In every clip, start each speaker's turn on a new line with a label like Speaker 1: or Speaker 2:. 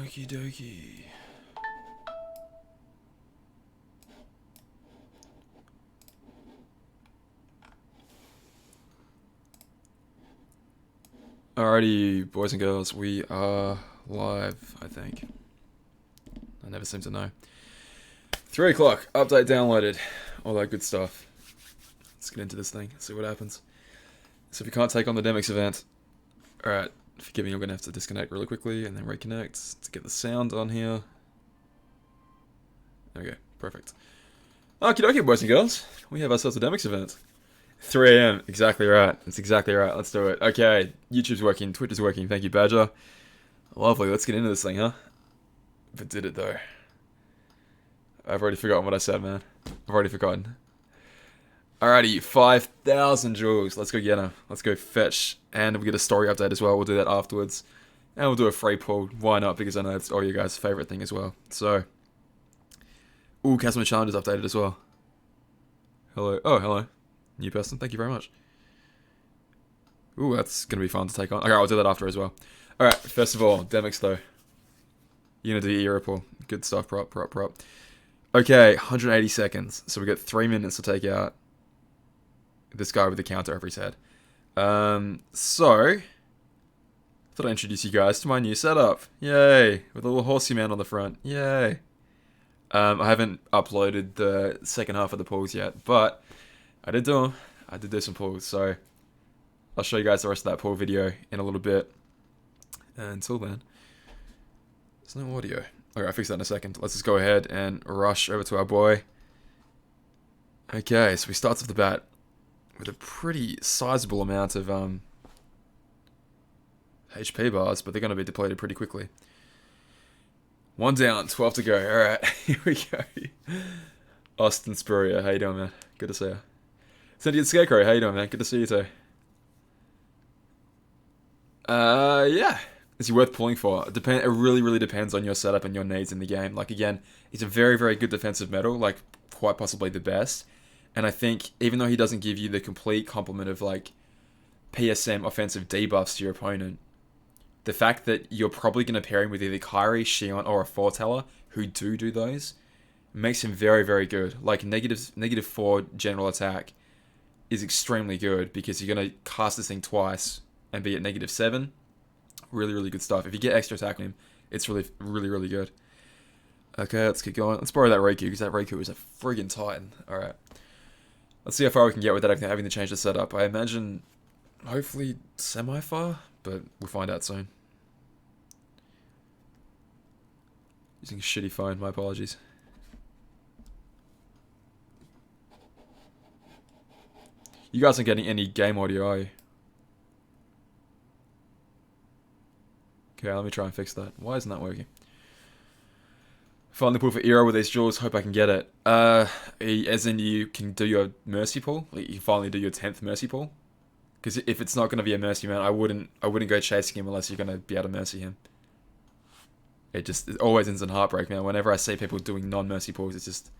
Speaker 1: Okie dokie. Alrighty, boys and girls, we are live, I think. I never seem to know. 3 o'clock, update downloaded, all that good stuff. Let's get into this thing, see what happens. So if you can't take on the Demyx event, alright, forgive me, I'm going to have to disconnect really quickly and then reconnect to get the sound on here. There we go, perfect. Okie dokie, boys and girls, we have ourselves a Demyx event. 3 AM, exactly right. That's exactly right. Let's do it. Okay, YouTube's working, Twitch is working. Thank you, Badger. Lovely. Let's get into this thing, huh? If it did it though. I've already forgotten what I said, man. I've already forgotten. Alrighty, 5,000 jewels. Let's go get them. Let's go fetch, and we'll get a story update as well. We'll do that afterwards, and we'll do a free pull. Why not? Because I know it's all you guys' favorite thing as well. So, ooh, customer challenges updated as well. Hello. Oh, hello. New person, thank you very much. Ooh, that's going to be fun to take on. Okay, I'll do that after as well. Alright, first of all, Demyx though. You're going to do your ripple. Good stuff, prop. Okay, 180 seconds. So we got 3 minutes to take out this guy with the counter over his head. So, thought I'd introduce you guys to my new setup. Yay! With a little horsey man on the front. Yay! I haven't uploaded the second half of the pulls yet, but I did do them. I did do some pulls, so I'll show you guys the rest of that pull video in a little bit. And until then, there's no audio. Okay, I'll fix that in a second. Let's just go ahead and rush over to our boy. Okay, so we start off the bat with a pretty sizable amount of HP bars, but they're going to be depleted pretty quickly. 1 down, 12 to go. Alright, here we go. Austin Spurrier, how you doing, man? Good to see you. Sentient Scarecrow, how you doing, man? Good to see you too. Yeah. Is he worth pulling for? It really depends on your setup and your needs in the game. Like, again, he's a very good defensive metal, like, quite possibly the best. And I think, even though he doesn't give you the complete complement of, like, PSM offensive debuffs to your opponent, the fact that you're probably going to pair him with either Kyrie, Shion, or a Foreteller, who do those, makes him very good. Like, negative 4 general attack is extremely good because you're going to cast this thing twice and be at -7. Really good stuff. If you get extra attack on him, it's really good. Okay, let's keep going. Let's borrow that Raikou because that Raikou is a friggin' titan. Alright. Let's see how far we can get without having to change the setup. I imagine, hopefully, semi-far, but we'll find out soon. Using a shitty phone, my apologies. You guys aren't getting any game audio, are you? Okay, let me try and fix that. Why isn't that working? Finally pull for Eero with these jewels. Hope I can get it. As in you can do your mercy pull. Like you can finally do your 10th mercy pull. Because if it's not going to be a mercy man, I wouldn't go chasing him unless you're going to be able to mercy him. It always ends in heartbreak, man. Whenever I see people doing non-mercy pulls, it's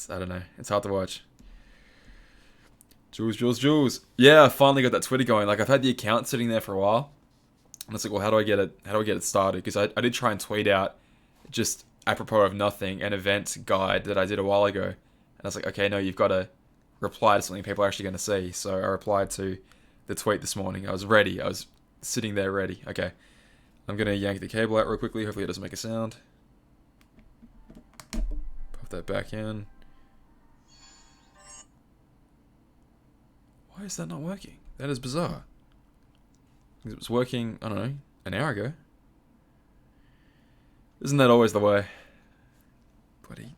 Speaker 1: I don't know. It's hard to watch. Jules. Yeah, I finally got that Twitter going. Like, I've had the account sitting there for a while. And it's like, well, how do I get it started? Because I did try and tweet out, just apropos of nothing, an event guide that I did a while ago. And I was like, okay, no, you've got to reply to something people are actually going to see. So I replied to the tweet this morning. I was ready. I was sitting there ready. Okay. I'm going to yank the cable out real quickly. Hopefully it doesn't make a sound. Pop that back in. Why is that not working? That is bizarre. Because it was working, I don't know, an hour ago. Isn't that always the way? Buddy.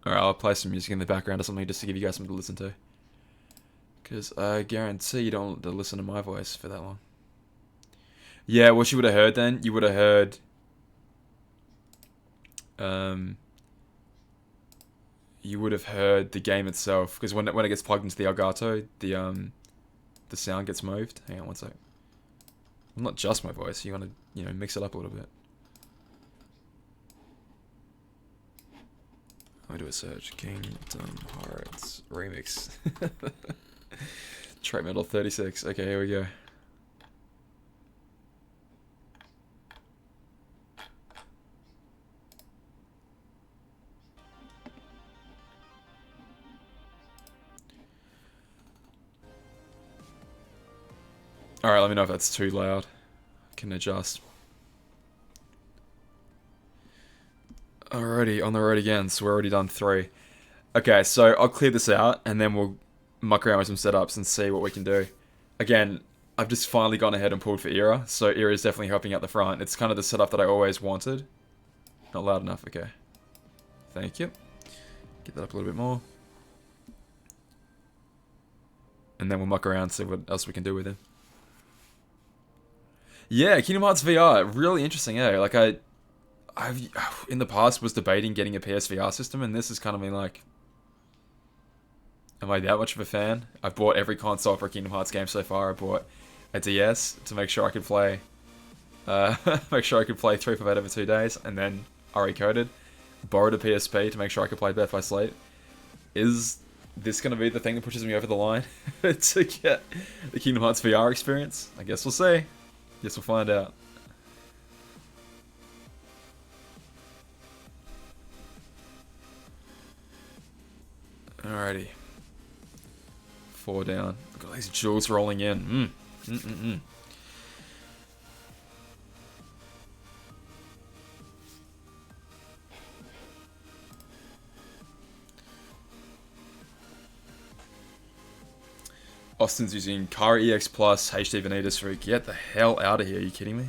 Speaker 1: Alright, I'll play some music in the background or something just to give you guys something to listen to. Because I guarantee you don't want to listen to my voice for that long. Yeah, what you would have heard then, you would have heard... you would have heard the game itself. Because when it gets plugged into the Elgato, the sound gets moved. Hang on one sec. Well, not just my voice, you want to, mix it up a little bit. I do a search. Kingdom Hearts remix. Trait Metal 36. Okay, here we go. Alright, let me know if that's too loud. I can adjust. Alrighty, on the road again, so we're already done 3. Okay, so I'll clear this out, and then we'll muck around with some setups and see what we can do. Again, I've just finally gone ahead and pulled for Era, so Era is definitely helping out the front. It's kind of the setup that I always wanted. Not loud enough, okay. Thank you. Get that up a little bit more. And then we'll muck around and see what else we can do with it. Yeah, Kingdom Hearts VR, really interesting, eh? Like, I've in the past was debating getting a PSVR system, and this is kind of me like, am I that much of a fan? I've bought every console for a Kingdom Hearts game so far. I bought a DS to make sure I could play, 3 for over 2 days, and then recoded. Borrowed a PSP to make sure I could play Death by Sleep. Is this going to be the thing that pushes me over the line to get the Kingdom Hearts VR experience? I guess we'll see. Guess we'll find out. Alrighty. 4 down. Look at these jewels rolling in. Austin's using Kara EX Plus HD Vanitas for get the hell out of here. Are you kidding me?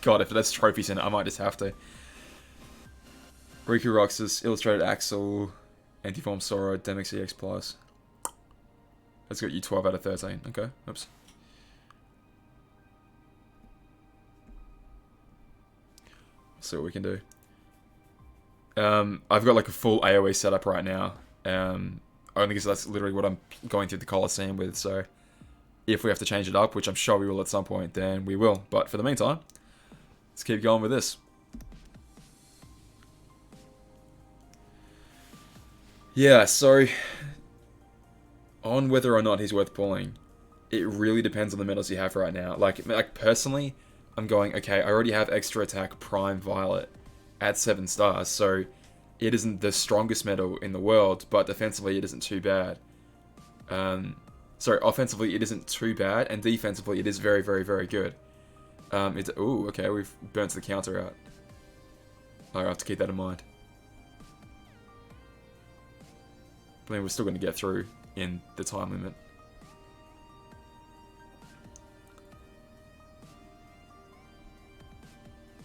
Speaker 1: God, if there's trophies in it, I might just have to. Riku Roxas, Illustrated Axel, Antiform Sora, Demyx EX Plus. That's got you 12 out of 13. Okay, oops. Let's see what we can do. I've got like a full AoE setup right now. Only because that's literally what I'm going through the Coliseum with, so if we have to change it up, which I'm sure we will at some point, then we will. But for the meantime, let's keep going with this. Yeah, so on whether or not he's worth pulling, it really depends on the medals you have right now. Like personally, I'm going, okay, I already have extra attack Prime Violet at 7 stars, so it isn't the strongest medal in the world, but defensively it isn't too bad. Sorry, offensively it isn't too bad, and defensively it is very, very, very good. Ooh, okay, we've burnt the counter out. I have to keep that in mind. I mean, we're still going to get through in the time limit.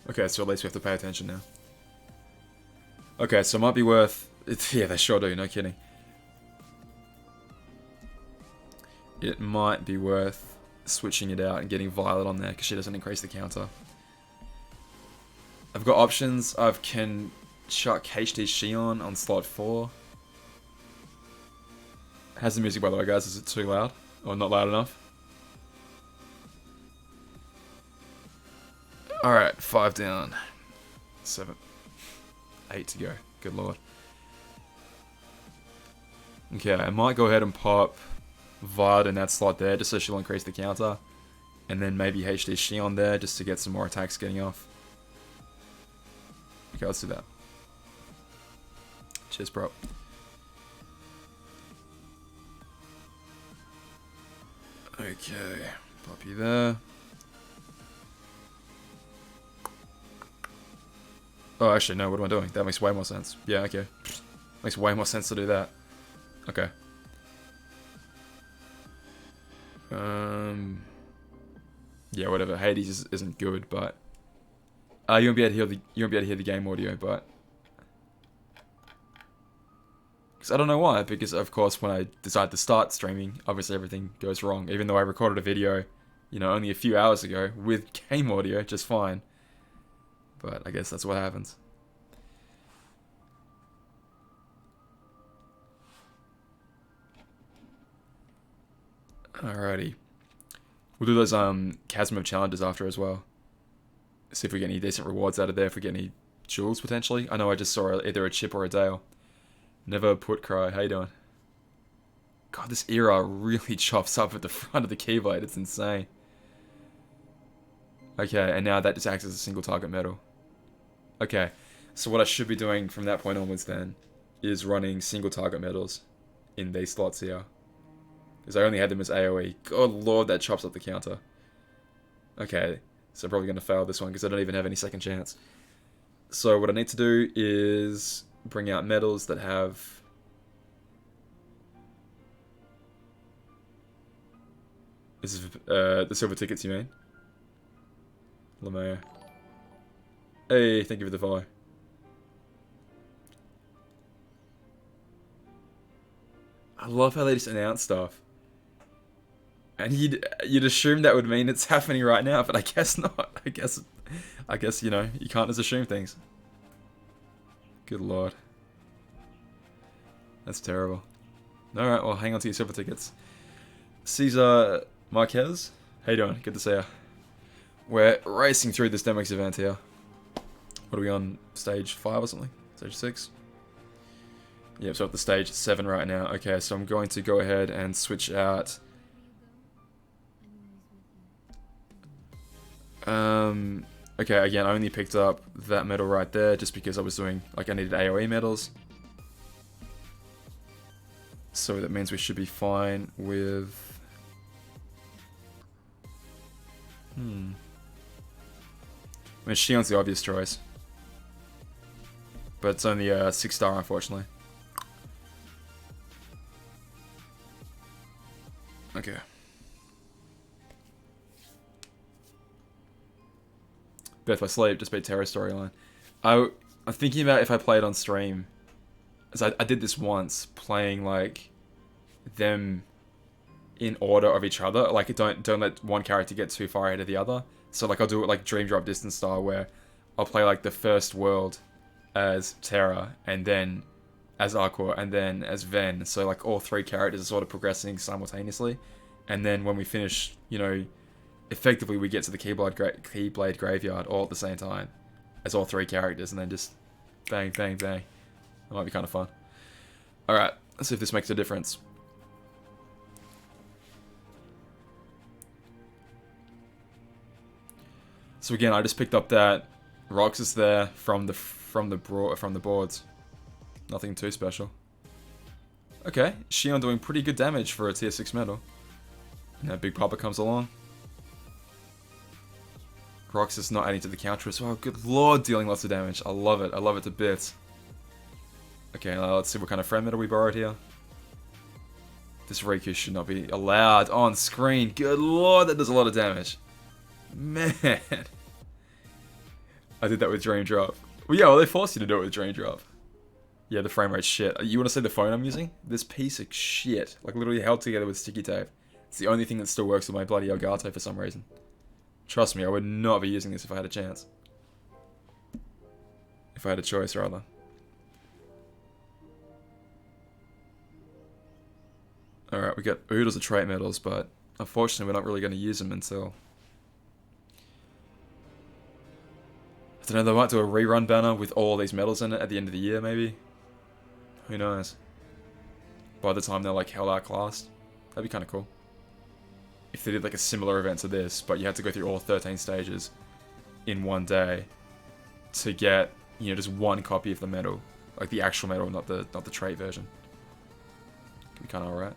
Speaker 1: Okay, so at least we have to pay attention now. Okay, so it might be worth... Yeah, they sure do, no kidding. It might be worth switching it out and getting Violet on there, because she doesn't increase the counter. I've got options. I can chuck HD Shion on slot 4. How's the music, by the way, guys? Is it too loud? Or not loud enough? Alright, 5 down. 7. 8 to go. Good lord. Okay, I might go ahead and pop Violet in that slot there, just so she'll increase the counter. And then maybe HD Shion there, just to get some more attacks getting off. Okay, let's do that. Cheers, bro. Okay, pop you there. Oh, actually, no, what am I doing? That makes way more sense. Yeah, okay. Makes way more sense to do that. Okay. Yeah, whatever. Hades isn't good, but you won't be able to hear the game audio, but because I don't know why. Because of course, when I decide to start streaming, obviously everything goes wrong. Even though I recorded a video, you know, only a few hours ago with game audio just fine. But I guess that's what happens. Alrighty. We'll do those Chasm of challenges after as well. See if we get any decent rewards out of there, if we get any jewels potentially. I know I just saw either a chip or a Dale. Never put cry. How you doing? God, this era really chops up at the front of the keyblade. It's insane. Okay, and now that just acts as a single target medal. Okay, so what I should be doing from that point onwards then is running single target medals in these slots here. Because I only had them as AoE. God lord, that chops up the counter. Okay, so I'm probably going to fail this one because I don't even have any second chance. So what I need to do is bring out medals that have... This is the silver tickets, you mean? Lemay. Hey, thank you for the follow. I love how they just announce stuff. And you'd assume that would mean it's happening right now, but I guess not. I guess you know, you can't just assume things. Good lord. That's terrible. Alright, well hang on to your silver tickets. Cesar Marquez, how you doing? Good to see you. We're racing through this Demyx event here. What are we on? Stage 5 or something? Stage 6? Yep, so at the stage 7 right now. Okay, so I'm going to go ahead and switch out... Okay, again, I only picked up that medal right there just because I was doing... Like, I needed AoE medals. So that means we should be fine with... I mean, Shion's the obvious choice. But it's only a 6-star, unfortunately. Okay. Birth by Sleep, just beat Terror storyline. I'm thinking about if I play it on stream. As I did this once, playing like them in order of each other. Like don't let one character get too far ahead of the other. So like I'll do it like Dream Drop Distance style, where I'll play like the first world as Terra, and then as Aqua, and then as Ven. So like all three characters are sort of progressing simultaneously. And then when we finish, you know, effectively we get to the Keyblade Graveyard all at the same time as all three characters, and then just bang, bang, bang. That might be kind of fun. Alright, let's see if this makes a difference. So again, I just picked up that Roxas there from the boards. Nothing too special. Okay, Shion doing pretty good damage for a tier 6 medal. Now Big Papa comes along. Roxas not adding to the counter as well. Good lord, dealing lots of damage. I love it. I love it to bits. Okay, now let's see what kind of friend medal we borrowed here. This Riku should not be allowed on screen. Good lord, that does a lot of damage. Man. I did that with Dream Drop. Well, yeah, well, they forced you to do it with Dream Drop. Yeah, the frame rate's shit. You want to see the phone I'm using? This piece of shit. Like, literally held together with sticky tape. It's the only thing that still works with my bloody Elgato for some reason. Trust me, I would not be using this if I had a chance. If I had a choice, rather. Alright, we got oodles of trait medals, but unfortunately we're not really going to use them until... I don't know, they might do a rerun banner with all these medals in it at the end of the year, maybe? Who knows? By the time they're like hell outclassed. That'd be kind of cool. If they did like a similar event to this, but you had to go through all 13 stages in one day to get, you know, just one copy of the medal. Like the actual medal, not the trait version. Could be kind of alright.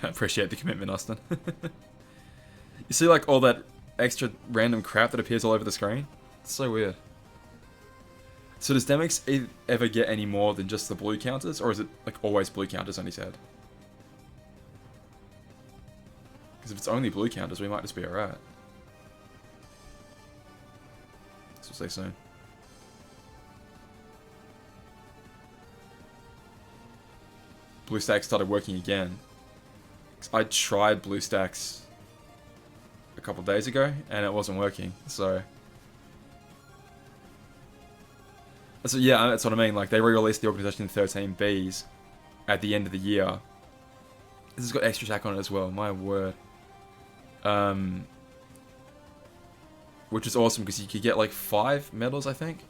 Speaker 1: I appreciate the commitment, Austin. You see like all that extra random crap that appears all over the screen? It's so weird. So does Demyx ever get any more than just the blue counters, or is it like always blue counters on his head? Because if it's only blue counters, we might just be alright. This will say soon. BlueStacks started working again. I tried BlueStacks a couple days ago, and it wasn't working, so... yeah, that's what I mean, like, they re-released the Organization 13Bs, at the end of the year. This has got extra attack on it as well, my word. Which is awesome because you could get like 5 medals, I think.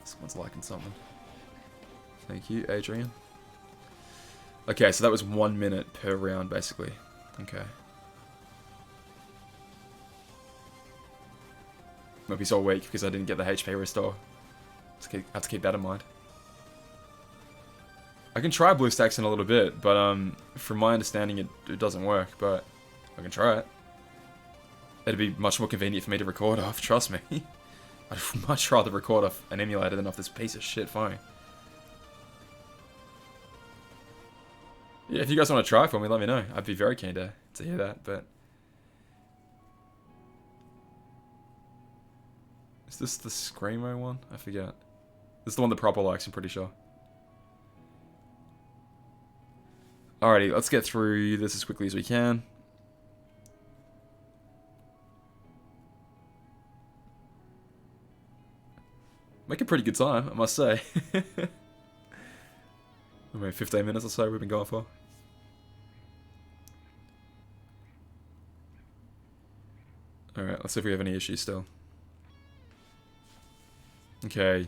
Speaker 1: Someone's liking something. Thank you, Adrian. Okay, so that was 1 minute per round, basically. Okay. Might be so weak because I didn't get the HP restore. I have to keep that in mind. I can try blue stacks in a little bit, but from my understanding it doesn't work, but I can try it. It'd be much more convenient for me to record off, trust me. I'd much rather record off an emulator than off this piece of shit phone. Yeah, if you guys want to try for me, let me know. I'd be very keen to hear that, but... Is this the Screamo one? I forget. This is the one that Proper likes, I'm pretty sure. Alrighty, let's get through this as quickly as we can. Make a pretty good time, I must say. I mean, 15 minutes or so we've been going for. Alright, let's see if we have any issues still. Okay.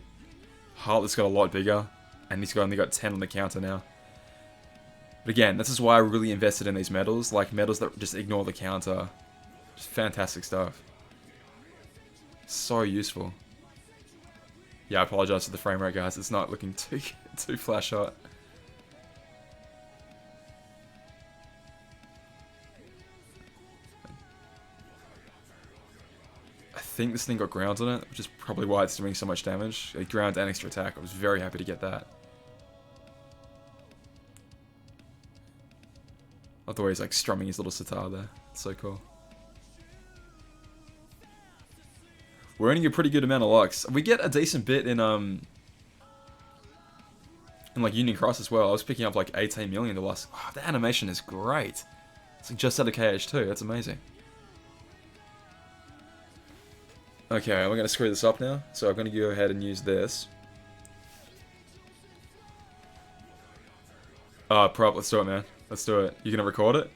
Speaker 1: Heartless got a lot bigger, and he's only got 10 on the counter now. But again, this is why I really invested in these medals, like medals that just ignore the counter. Just fantastic stuff. So useful. Yeah, I apologize for the frame rate, guys. It's not looking too flash hot. I think this thing got ground on it, which is probably why it's doing so much damage. Ground and extra attack. I was very happy to get that. I love the way he's like strumming his little sitar there. It's so cool. We're earning a pretty good amount of lux. We get a decent bit in like Union Cross as well. I was picking up like 18 million the last. Oh, the animation is great. It's like just out of KH2. That's amazing. Okay, we're gonna screw this up now. So I'm gonna go ahead and use this. Prop, let's do it, man. Let's do it. You gonna record it?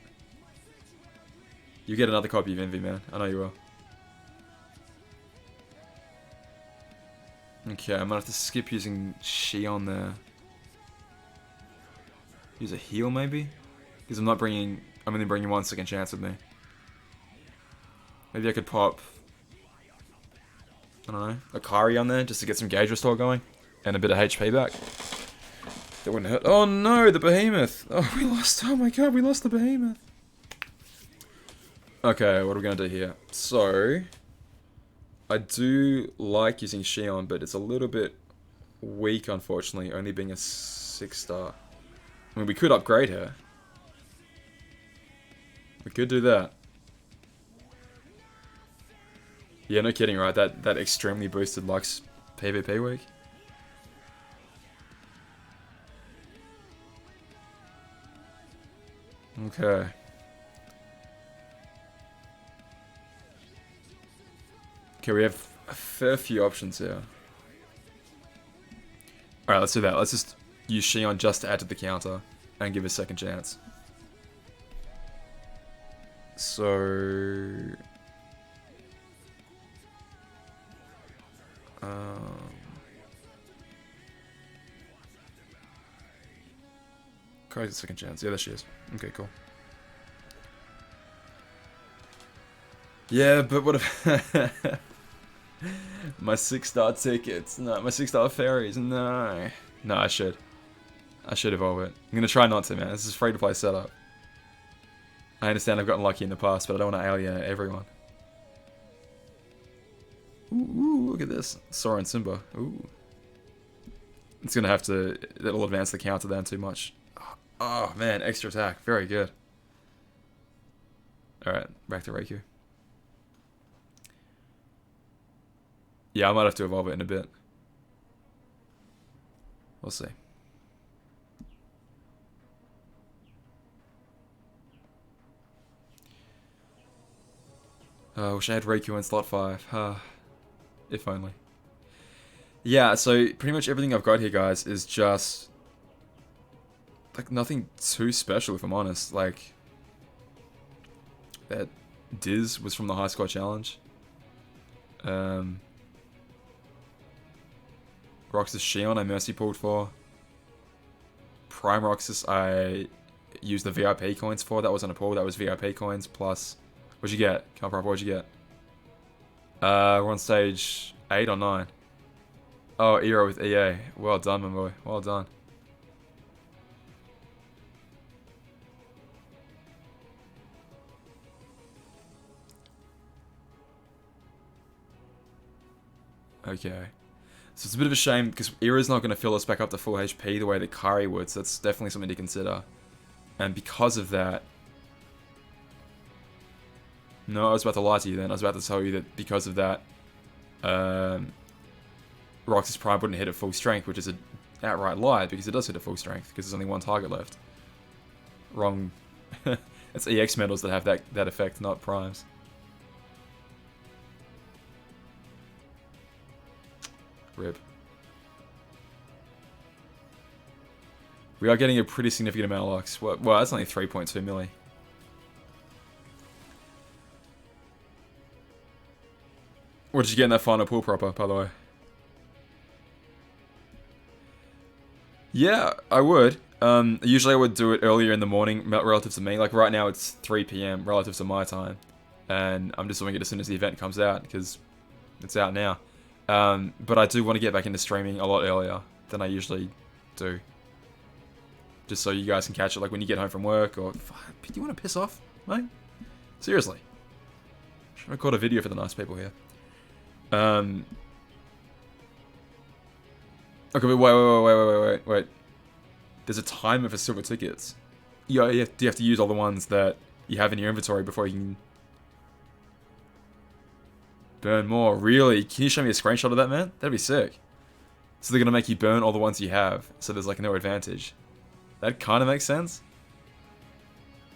Speaker 1: You get another copy of Envy, man. I know you will. Okay, I might have to skip using Shion there. Use a heal, maybe? Because I'm only bringing 1 second chance with me. Maybe I could pop... I don't know, a Kari on there just to get some gauge restore going. And a bit of HP back. That wouldn't hurt. Oh no, the behemoth! Oh, we lost. Oh my god, we lost the behemoth. Okay, what are we going to do here? So... I do like using Shion, but it's a little bit weak, unfortunately, only being a 6-star. I mean, we could upgrade her. We could do that. Yeah, no kidding, right? That extremely boosted Lux PvP week. Okay. Okay, we have a fair few options here. Alright, let's do that. Let's just use Shion just to add to the counter and give a second chance. So... Kai's a second chance. Yeah, there she is. Okay, cool. Yeah, but what if... My 6-star tickets. No, my 6-star fairies. No. No, I should. I should evolve it. I'm going to try not to, man. This is free-to-play setup. I understand I've gotten lucky in the past, but I don't want to alienate everyone. Ooh, look at this. Sora and Simba. Ooh. It's going to have to... It'll advance the counter down too much. Oh, man. Extra attack. Very good. Alright, back to Raikou. Yeah, I might have to evolve it in a bit. We'll see. I wish I had Raikou in slot 5. If only. Yeah, so pretty much everything I've got here, guys, is just like nothing too special, if I'm honest. Like that Diz was from the high score challenge. Roxas Shion I mercy pulled for. Prime Roxas I used the VIP coins for. That wasn't a pull, that was VIP coins plus. What'd you get? Come on, what'd you get? We're on stage 8 or 9. Oh, Eero with EA. Well done, my boy. Well done. Okay. So it's a bit of a shame because Era's not going to fill us back up to full HP the way that Kari would, so that's definitely something to consider. And because of that... No, I was about to lie to you then. I was about to tell you that because of that, Roxas Prime wouldn't hit at full strength, which is an outright lie because it does hit at full strength because there's only one target left. Wrong. It's EX medals that have that effect, not primes. Rip. We are getting a pretty significant amount of locks. Well, that's only 3.2 milli. What did you get in that final pool proper, by the way? Yeah, I would. Usually I would do it earlier in the morning relative to me. Like right now it's 3 PM relative to my time. And I'm just doing it as soon as the event comes out because it's out now. But I do want to get back into streaming a lot earlier than I usually do. Just so you guys can catch it, like when you get home from work or... Do you want to piss off, mate? Seriously. Should record a video for the nice people here. Okay, wait. There's a timer for silver tickets. You have to use all the ones that you have in your inventory before you can... Burn more. Really? Can you show me a screenshot of that, man? That'd be sick. So they're going to make you burn all the ones you have, so there's like no advantage. That kind of makes sense.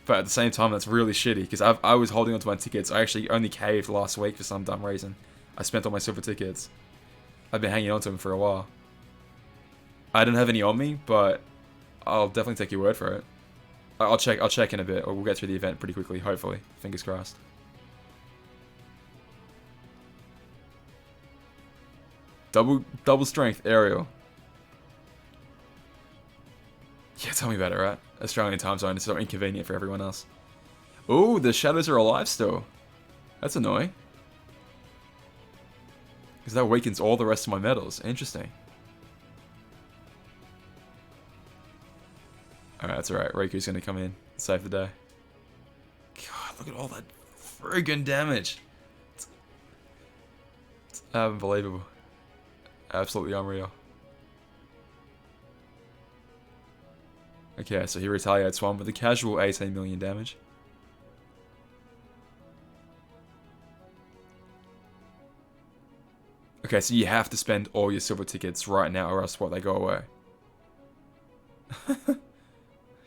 Speaker 1: But at the same time, that's really shitty, because I was holding onto my tickets. I actually only caved last week for some dumb reason. I spent all my silver tickets. I've been hanging on to them for a while. I don't have any on me, but I'll definitely take your word for it. I'll check in a bit, or we'll get through the event pretty quickly, hopefully. Fingers crossed. Double strength, aerial. Yeah, tell me about it, right? Australian time zone is so inconvenient for everyone else. Ooh, the shadows are alive still. That's annoying. Because that weakens all the rest of my medals. Interesting. Alright, that's alright. Riku's gonna come in and save the day. God, look at all that friggin' damage. It's unbelievable. Absolutely unreal. Okay, so he retaliates one with a casual 18 million damage. Okay, so you have to spend all your silver tickets right now or else what, they go away.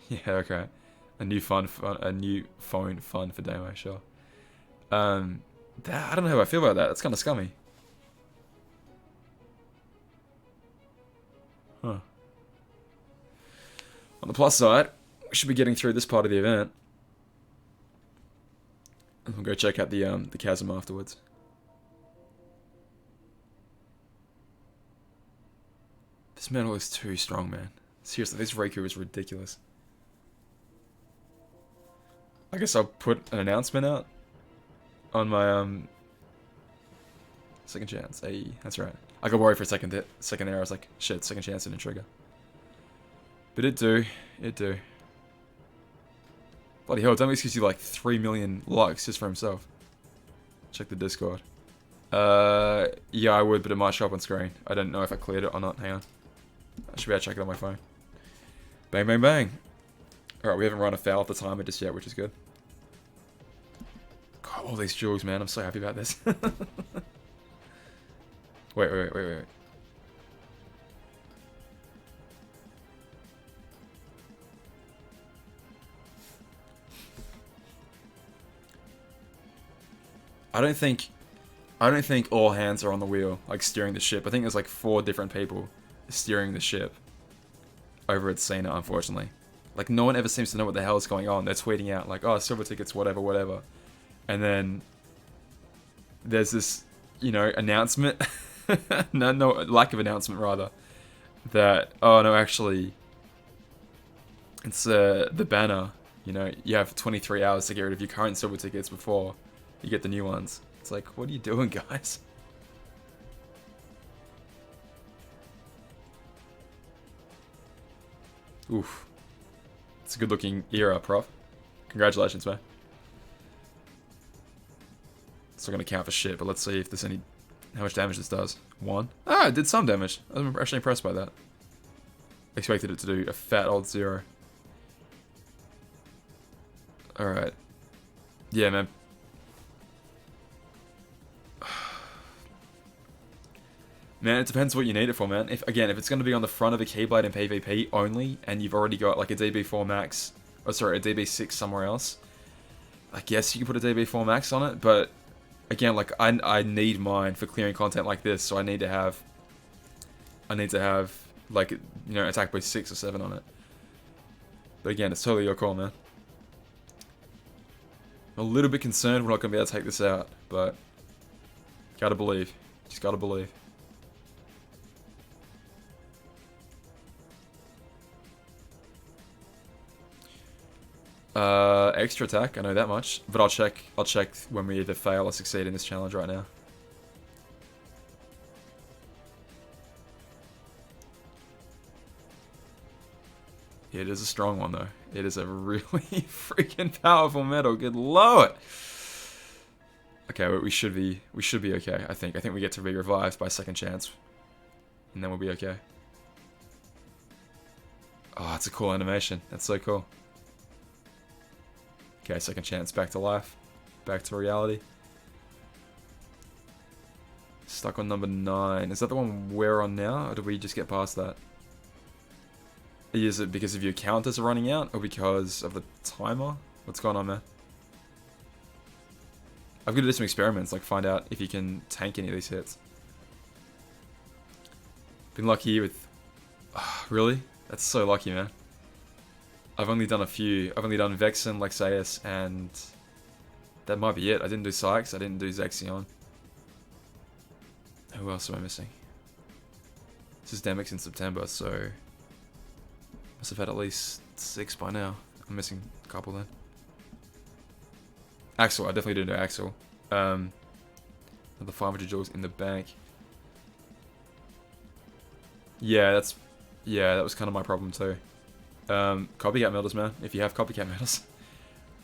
Speaker 1: Yeah, okay. A new phone fun for Demo, sure. I don't know how I feel about that. That's kind of scummy. Huh. On the plus side, we should be getting through this part of the event. And we'll go check out the chasm afterwards. This medal is too strong, man. Seriously, this Riku is ridiculous. I guess I'll put an announcement out on my second chance. Hey, that's right. I got worried for a second there. I was like, shit, second chance didn't trigger. But it do. Bloody hell, Demyx gives you like 3 million likes just for himself. Check the Discord. Yeah, I would, but it might show up on screen. I don't know if I cleared it or not. Hang on. I should be able to check it on my phone. Bang, bang, bang. Alright, we haven't run afoul of the timer just yet, which is good. God, all these jewels, man. I'm so happy about this. Wait. I don't think all hands are on the wheel, like steering the ship. I think there's like 4 different people steering the ship over at Cena, unfortunately. Like, no one ever seems to know what the hell is going on. They're tweeting out, like, oh, silver tickets, whatever, whatever. And then there's this, you know, announcement. no, lack of announcement, rather. That, oh, no, actually, it's the banner. You know, you have 23 hours to get rid of your current silver tickets before you get the new ones. It's like, what are you doing, guys? Oof. It's a good looking era, Prof. Congratulations, man. It's not going to count for shit, but let's see if there's any... how much damage this does. 1. Ah, it did some damage. I'm actually impressed by that. Expected it to do a fat old 0. Alright. Yeah, man. Man, it depends what you need it for, man. If it's going to be on the front of a Keyblade in PvP only, and you've already got like a DB4 max, oh sorry, a DB6 somewhere else, I guess you can put a DB4 max on it, but again, like I need mine for clearing content like this, so I need to have like, you know, attack by 6 or 7 on it. But again, it's totally your call, man. I'm a little bit concerned we're not going to be able to take this out, but gotta believe. Just gotta believe. Extra attack, I know that much, but I'll check when we either fail or succeed in this challenge right now. It is a strong one though. It is a really freaking powerful medal. Good lord. Okay, we should be okay. I think we get to be revived by second chance, and then we'll be okay. Oh, it's a cool animation. That's so cool. Okay, second chance, back to life, back to reality. Stuck on number 9. Is that the one we're on now, or did we just get past that? Is it because of your counters are running out, or because of the timer? What's going on, man? I've got to do some experiments, like find out if you can tank any of these hits. Been lucky with... Oh, really? That's so lucky, man. I've only done a few. I've only done Vexen, Lexaeus, and... that might be it. I didn't do Sykes, I didn't do Zexion. Who else am I missing? This is Demyx in September, so... must have had at least 6 by now. I'm missing a couple then. Axel, I definitely didn't do Axel. Another 500 joules in the bank. Yeah, that was kind of my problem too. Copycat medals, man. If you have copycat medals,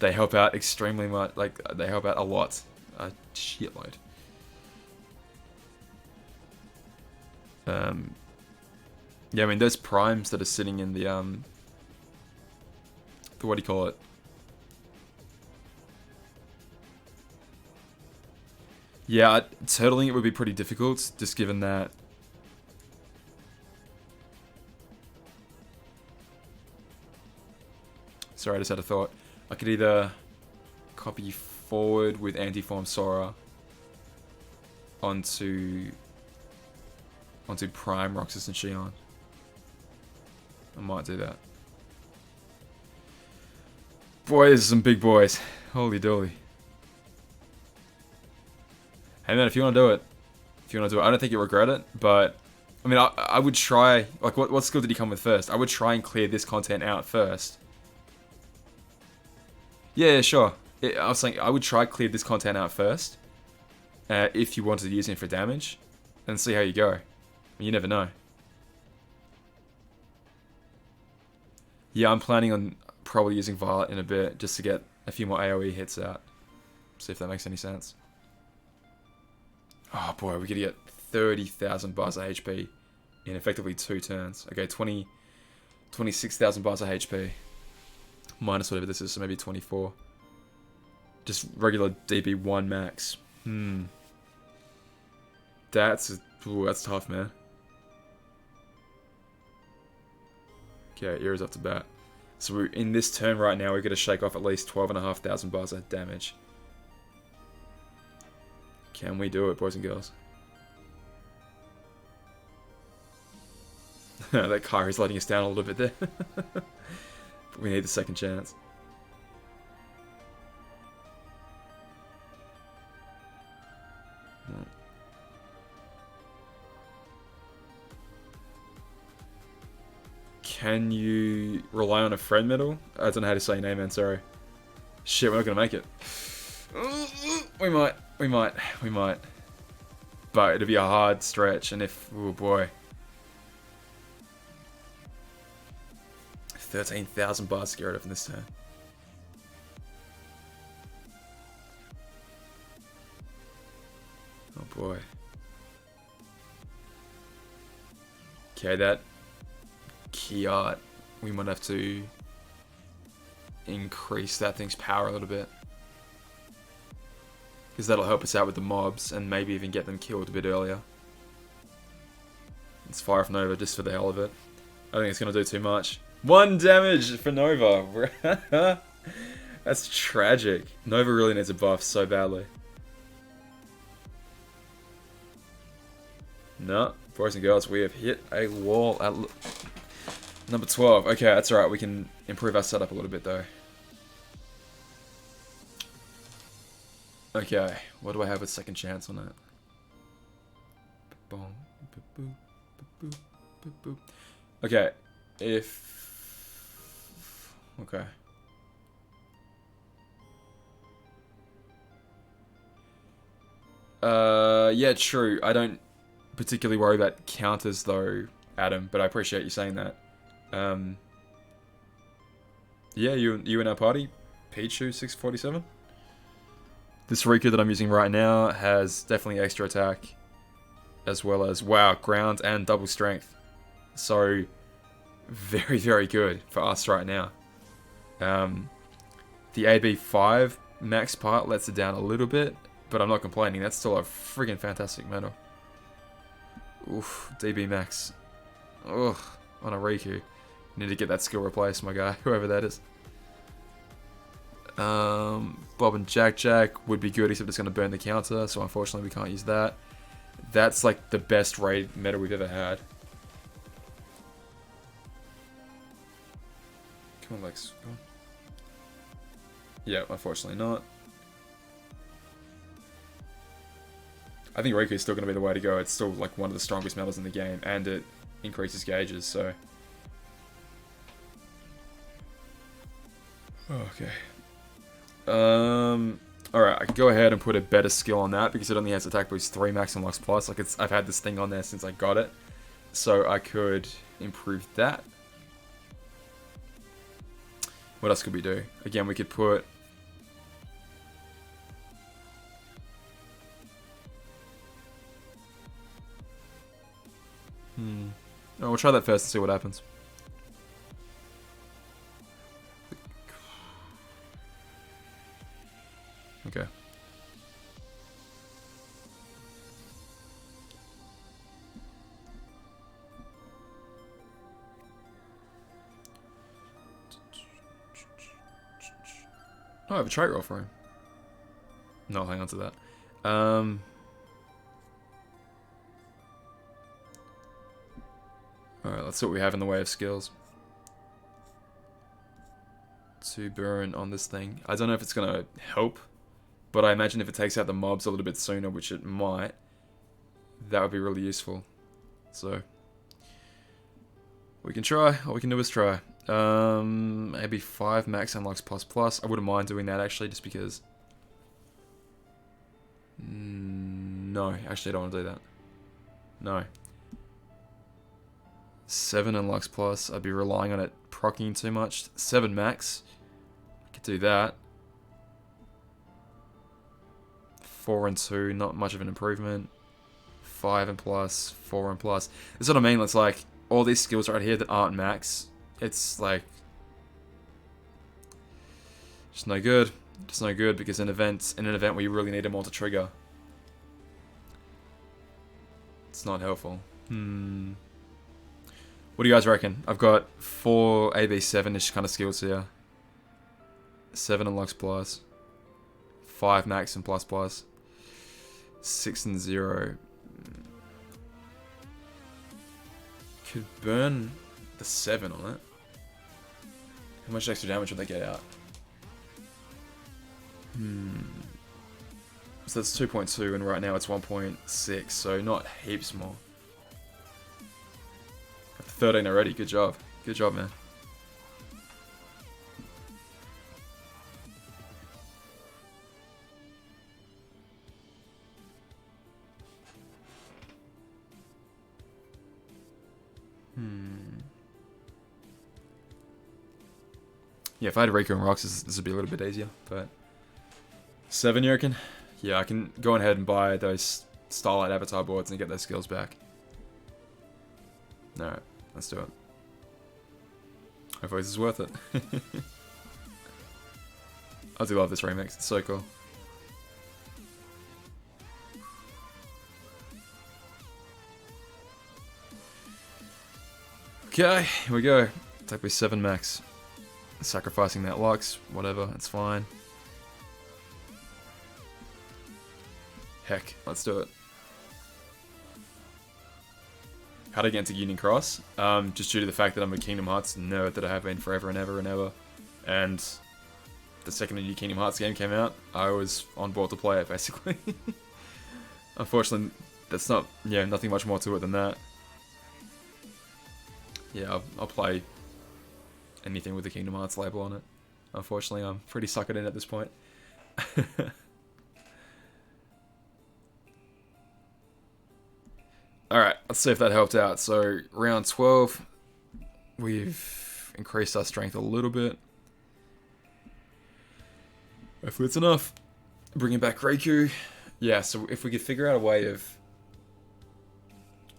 Speaker 1: they help out extremely much. Like, they help out a lot. A shitload. Yeah, I mean, those primes that are sitting in the what do you call it? Yeah, turtling it would be pretty difficult, just given that... Sorry, I just had a thought. I could either copy forward with Antiform Sora onto Prime, Roxas, and Xion. I might do that. Boy, these are some big boys. Holy dooly. Hey man, if you want to do it, I don't think you'll regret it, but I mean, I would try, like, what skill did he come with first? I would try and clear this content out first. Yeah, sure. I was saying, I would try clear this content out first, if you wanted to use it for damage, and see how you go. I mean, you never know. Yeah, I'm planning on probably using Violet in a bit, just to get a few more AoE hits out. See if that makes any sense. Oh boy, we're gonna get 30,000 bars of HP in effectively 2 turns. Okay, 26,000 bars of HP. Minus whatever this is, so maybe 24. Just regular DB1 max. That's tough, man. Okay, Era's up to bat. So we're in this turn right now, we're gonna shake off at least 12,500 bars of damage. Can we do it, boys and girls? That car is letting us down a little bit there. We need the second chance. Can you rely on a friend medal? I don't know how to say your name, man. Sorry. Shit, we're not gonna make it. We might. But it'll be a hard stretch, and if, oh boy. 13,000 bars to get rid of in this turn. Oh boy. Okay, that Kiat, we might have to increase that thing's power a little bit. Because that'll help us out with the mobs and maybe even get them killed a bit earlier. Let's fire off Nova just for the hell of it. I think it's going to do too much. 1 damage for Nova. That's tragic. Nova really needs a buff so badly. No, boys and girls, we have hit a wall at number 12. Okay, that's alright. We can improve our setup a little bit though. Okay, what do I have a second chance on that? Okay, okay. Yeah, true. I don't particularly worry about counters though, Adam, but I appreciate you saying that. Yeah, you in our party? Pichu 647? This Riku that I'm using right now has definitely extra attack, as well as, wow, ground and double strength. So, very, very good for us right now. The AB5 max part lets it down a little bit, but I'm not complaining. That's still a friggin' fantastic medal. Oof, DB max. Ugh, on a Riku. Need to get that skill replaced, my guy, whoever that is. Bob and Jack would be good, except it's going to burn the counter, so unfortunately we can't use that. That's like the best raid meta we've ever had. Come on, Lex. Come on. Yeah, unfortunately not. I think Riku is still going to be the way to go. It's still like one of the strongest metas in the game, and it increases gauges, so... Okay. Alright, I can go ahead and put a better skill on that because it only has attack boost 3 max and Lux plus. Like I've had this thing on there since I got it. So I could improve that. What else could we do? Again, we could put... Oh, we'll try that first and see what happens. Okay. Oh, I have a trait roll for him. No, I'll hang on to that. Alright, let's see what we have in the way of skills. To burn on this thing. I don't know if it's going to help, but I imagine if it takes out the mobs a little bit sooner, which it might, that would be really useful. So, we can try. All we can do is try. Maybe 5 max and Lux plus plus. I wouldn't mind doing that actually, just because... No, actually I don't want to do that. No. 7 and Lux plus. I'd be relying on it proccing too much. 7 max. I could do that. 4 and 2, not much of an improvement. 5 and plus, 4 and plus. That's what I mean. It's like all these skills right here that aren't max. It's like just no good. Just no good because in an event where you really need them all to trigger, it's not helpful. What do you guys reckon? I've got 4 AB7-ish kind of skills here. 7 and Lux plus. 5 max and plus plus. 6 and 0. Could burn the 7 on it. How much extra damage would they get out? So that's 2.2, and right now it's 1.6, so not heaps more. Got 13 already, good job. Good job, man. Yeah, if I had Riku and Rocks, this would be a little bit easier, but... 7, you reckon? Yeah, I can go ahead and buy those Starlight Avatar boards and get those skills back. Alright, let's do it. Hopefully this is worth it. I do love this remix, it's so cool. Okay, here we go. Type with 7 max. Sacrificing that Lux, whatever, it's fine. Heck, let's do it. How to get into Union Cross? Just due to the fact that I'm a Kingdom Hearts nerd that I have been forever and ever and ever. And the second the new Kingdom Hearts game came out, I was on board to play it, basically. Unfortunately, that's not, yeah, nothing much more to it than that. Yeah, I'll play anything with the Kingdom Hearts label on it. Unfortunately, I'm pretty suckered in at this point. Alright, let's see if that helped out. So, round 12, we've increased our strength a little bit. Hopefully it's enough. Bringing back Riku. Yeah, so if we could figure out a way of...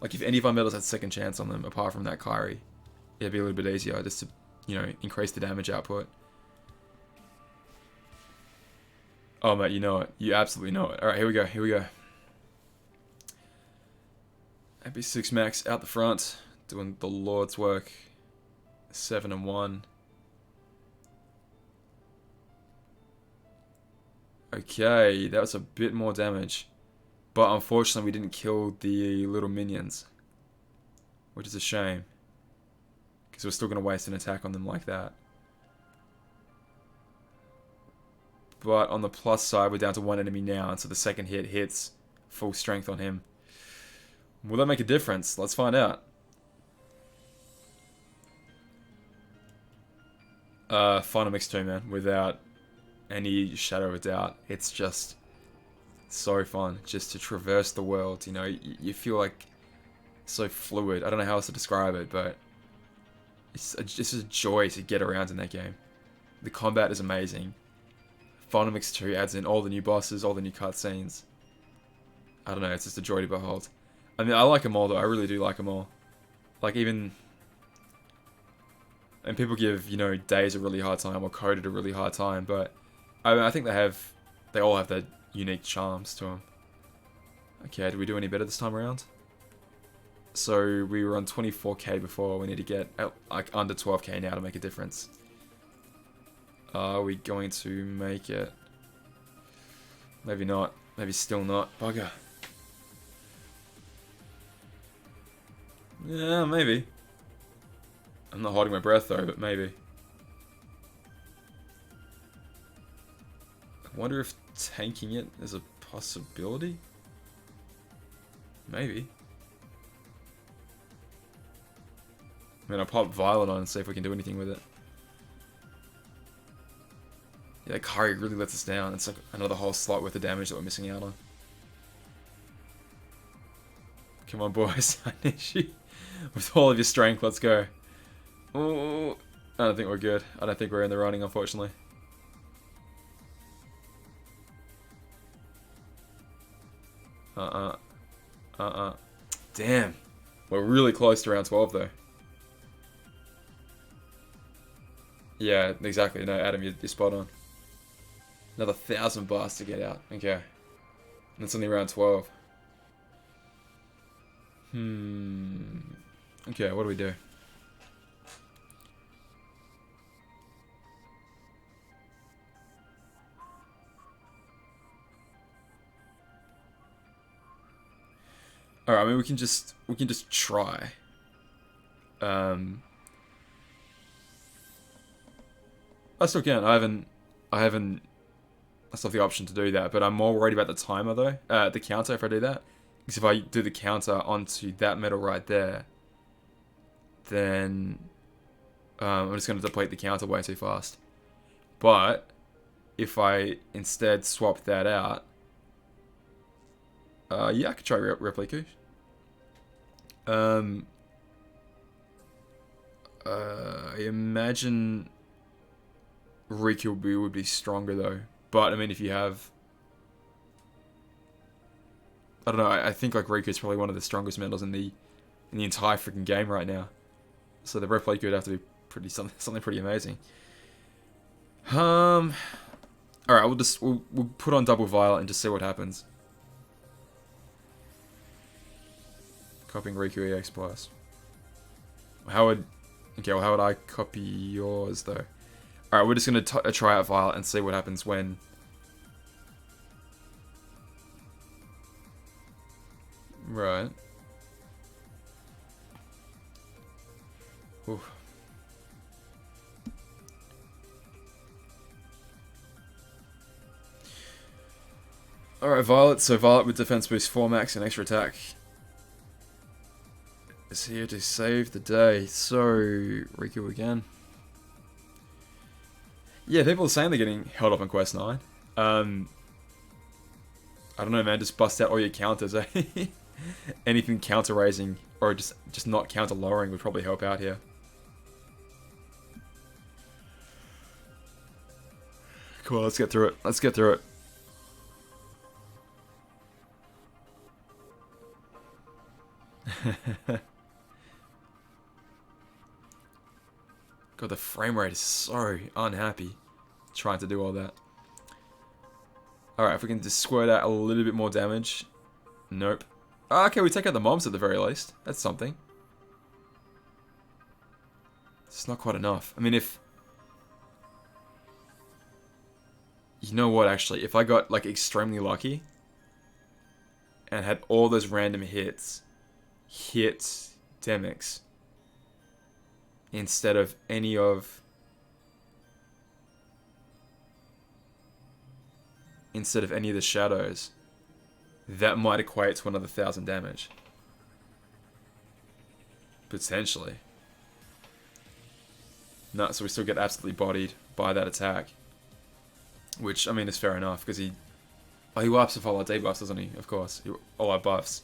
Speaker 1: Like, if any of our medals had second chance on them, apart from that Kairi, it'd be a little bit easier just to, you know, increase the damage output. Oh, mate, you know it. You absolutely know it. Alright, here we go, here we go. AP6 max out the front, doing the Lord's work. 7 and 1. Okay, that was a bit more damage. But unfortunately we didn't kill the little minions. Which is a shame. Because we're still going to waste an attack on them like that. But on the plus side, we're down to 1 enemy now, and so the second hit hits full strength on him. Will that make a difference? Let's find out. Final Mix 2, man. Without any shadow of a doubt. It's just so fun. Just to traverse the world, you know. You feel like so fluid. I don't know how else to describe it, but it's just a joy to get around in that game. The combat is amazing. Final Mix 2 adds in all the new bosses, all the new cutscenes. I don't know, it's just a joy to behold. I mean, I like them all though, I really do like them all. Like even... And people give, you know, Days a really hard time, or Coded a really hard time, but... I think they all have their unique charms to them. Okay, did we do any better this time around? So, we were on 24k before, we need to get like under 12k now to make a difference. Are we going to make it? Maybe not, maybe still not. Bugger. Yeah, maybe. I'm not holding my breath though, but maybe. I wonder if tanking it is a possibility? Maybe. I mean, I'll pop Violet on and see if we can do anything with it. Yeah, Kairi really lets us down. It's like another whole slot worth of damage that we're missing out on. Come on, boys. I need you. With all of your strength, let's go. Oh, I don't think we're good. I don't think we're in the running, unfortunately. Damn. We're really close to round 12, though. Yeah, exactly. No, Adam, you're spot on. Another 1,000 bars to get out. Okay. And it's only round 12. Okay, what do we do? Alright, I mean we can just try. I still can. I still have the option to do that, but I'm more worried about the timer though. The counter if I do that. Because if I do the counter onto that metal right there, then I'm just going to deplete the counter way too fast. But if I instead swap that out, yeah, I could try Repliku. I imagine Riku would be stronger though. But I mean, if you have, I don't know. I think like Riku is probably one of the strongest metals in the entire freaking game right now. So the Repliku would have to be something pretty amazing. All right, we'll put on double violet and just see what happens. Copying Riku EX plus. How would I copy yours though? All right, we're just gonna try out violet and see what happens when. Right. Oof. Alright, Violet. So Violet with defense boost 4 max and extra attack is here to save the day. So, Riku again. Yeah, people are saying they're getting held up on Quest 9. I don't know, man. Just bust out all your counters, eh? Anything counter raising or just not counter lowering would probably help out here. Cool, let's get through it. Let's get through it. God, the frame rate is so unhappy trying to do all that. Alright, if we can just squirt out a little bit more damage. Nope. Okay, we take out the mobs at the very least. That's something. It's not quite enough. I mean, if... You know what, actually? If I got, like, extremely lucky and had all those random hit Demyx instead of any of... the shadows, that might equate to another 1,000 damage. Potentially. No, so we still get absolutely bodied by that attack. Which, I mean, is fair enough, because he wipes off all our debuffs, doesn't he? Of course. All our buffs.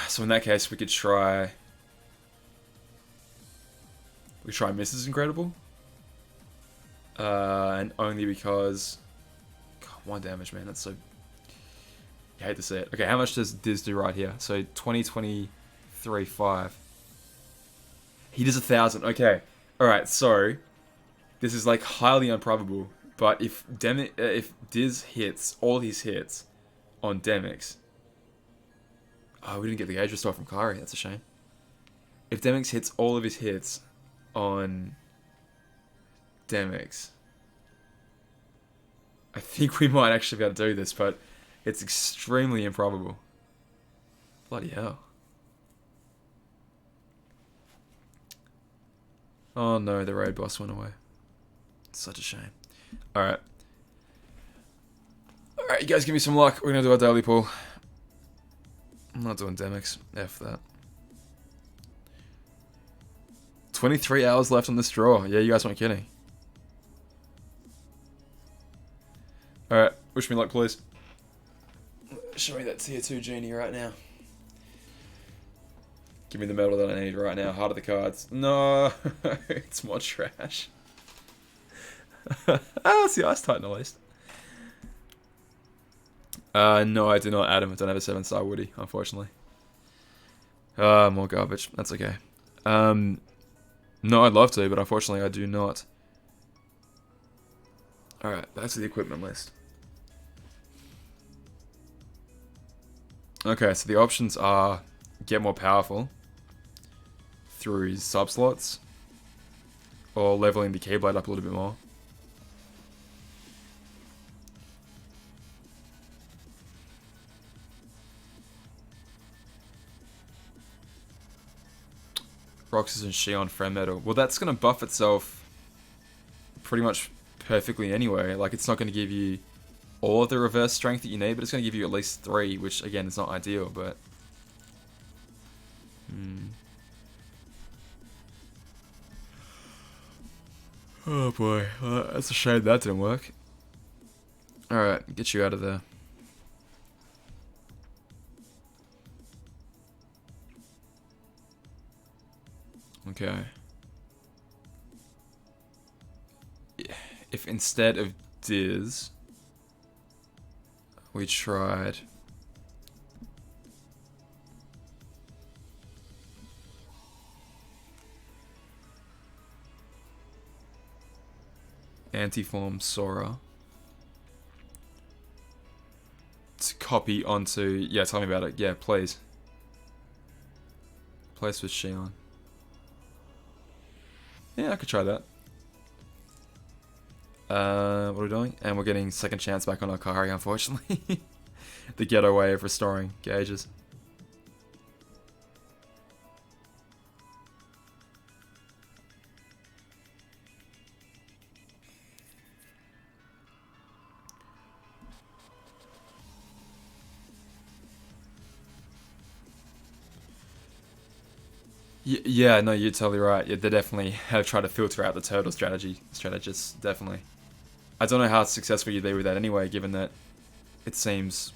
Speaker 1: So in that case, we could try... We try Mrs. Incredible. And only because... God, 1 damage, man. That's so... You hate to see it. Okay, how much does Diz do right here? So 20, 5. He does 1,000. Okay. Alright, so this is like highly improbable. But if Diz hits all his hits on Demyx... Oh, we didn't get the Gauge Restore from Kari. That's a shame. If Demyx hits all of his hits on Demyx... I think we might actually be able to do this, but it's extremely improbable. Bloody hell. Oh no, the raid boss went away. It's such a shame. Alright. Alright, you guys give me some luck. We're gonna do our daily pull. I'm not doing Demyx. F that. 23 hours left on this draw. Yeah, you guys weren't kidding. Alright, wish me luck, please. Show me that tier 2 genie right now. Give me the medal that I need right now. Heart of the cards. No, it's more trash. It's the Ice Titan at least. No, I do not add him. I don't have a 7-star Woody, unfortunately. More garbage. That's okay. No, I'd love to, but unfortunately I do not. Alright, back to the equipment list. Okay, so the options are get more powerful through sub-slots or leveling the Keyblade up a little bit more. Roxas and Shion Friend Metal. Well, that's going to buff itself pretty much perfectly anyway. Like, it's not going to give you all of the reverse strength that you need, but it's going to give you at least 3, which, again, is not ideal, but... Oh boy, that's a shame that didn't work. Alright, get you out of there. Okay. If instead of Diz, we tried... Antiform Sora to copy onto... Yeah, tell me about it. Yeah, please. Place with Xion. Yeah, I could try that. What are we doing? And we're getting second chance back on Akari, unfortunately. The ghetto way of restoring gauges. Yeah, no, you're totally right. Yeah, they definitely have tried to filter out the turtle strategists, definitely. I don't know how successful you'd be with that anyway, given that it seems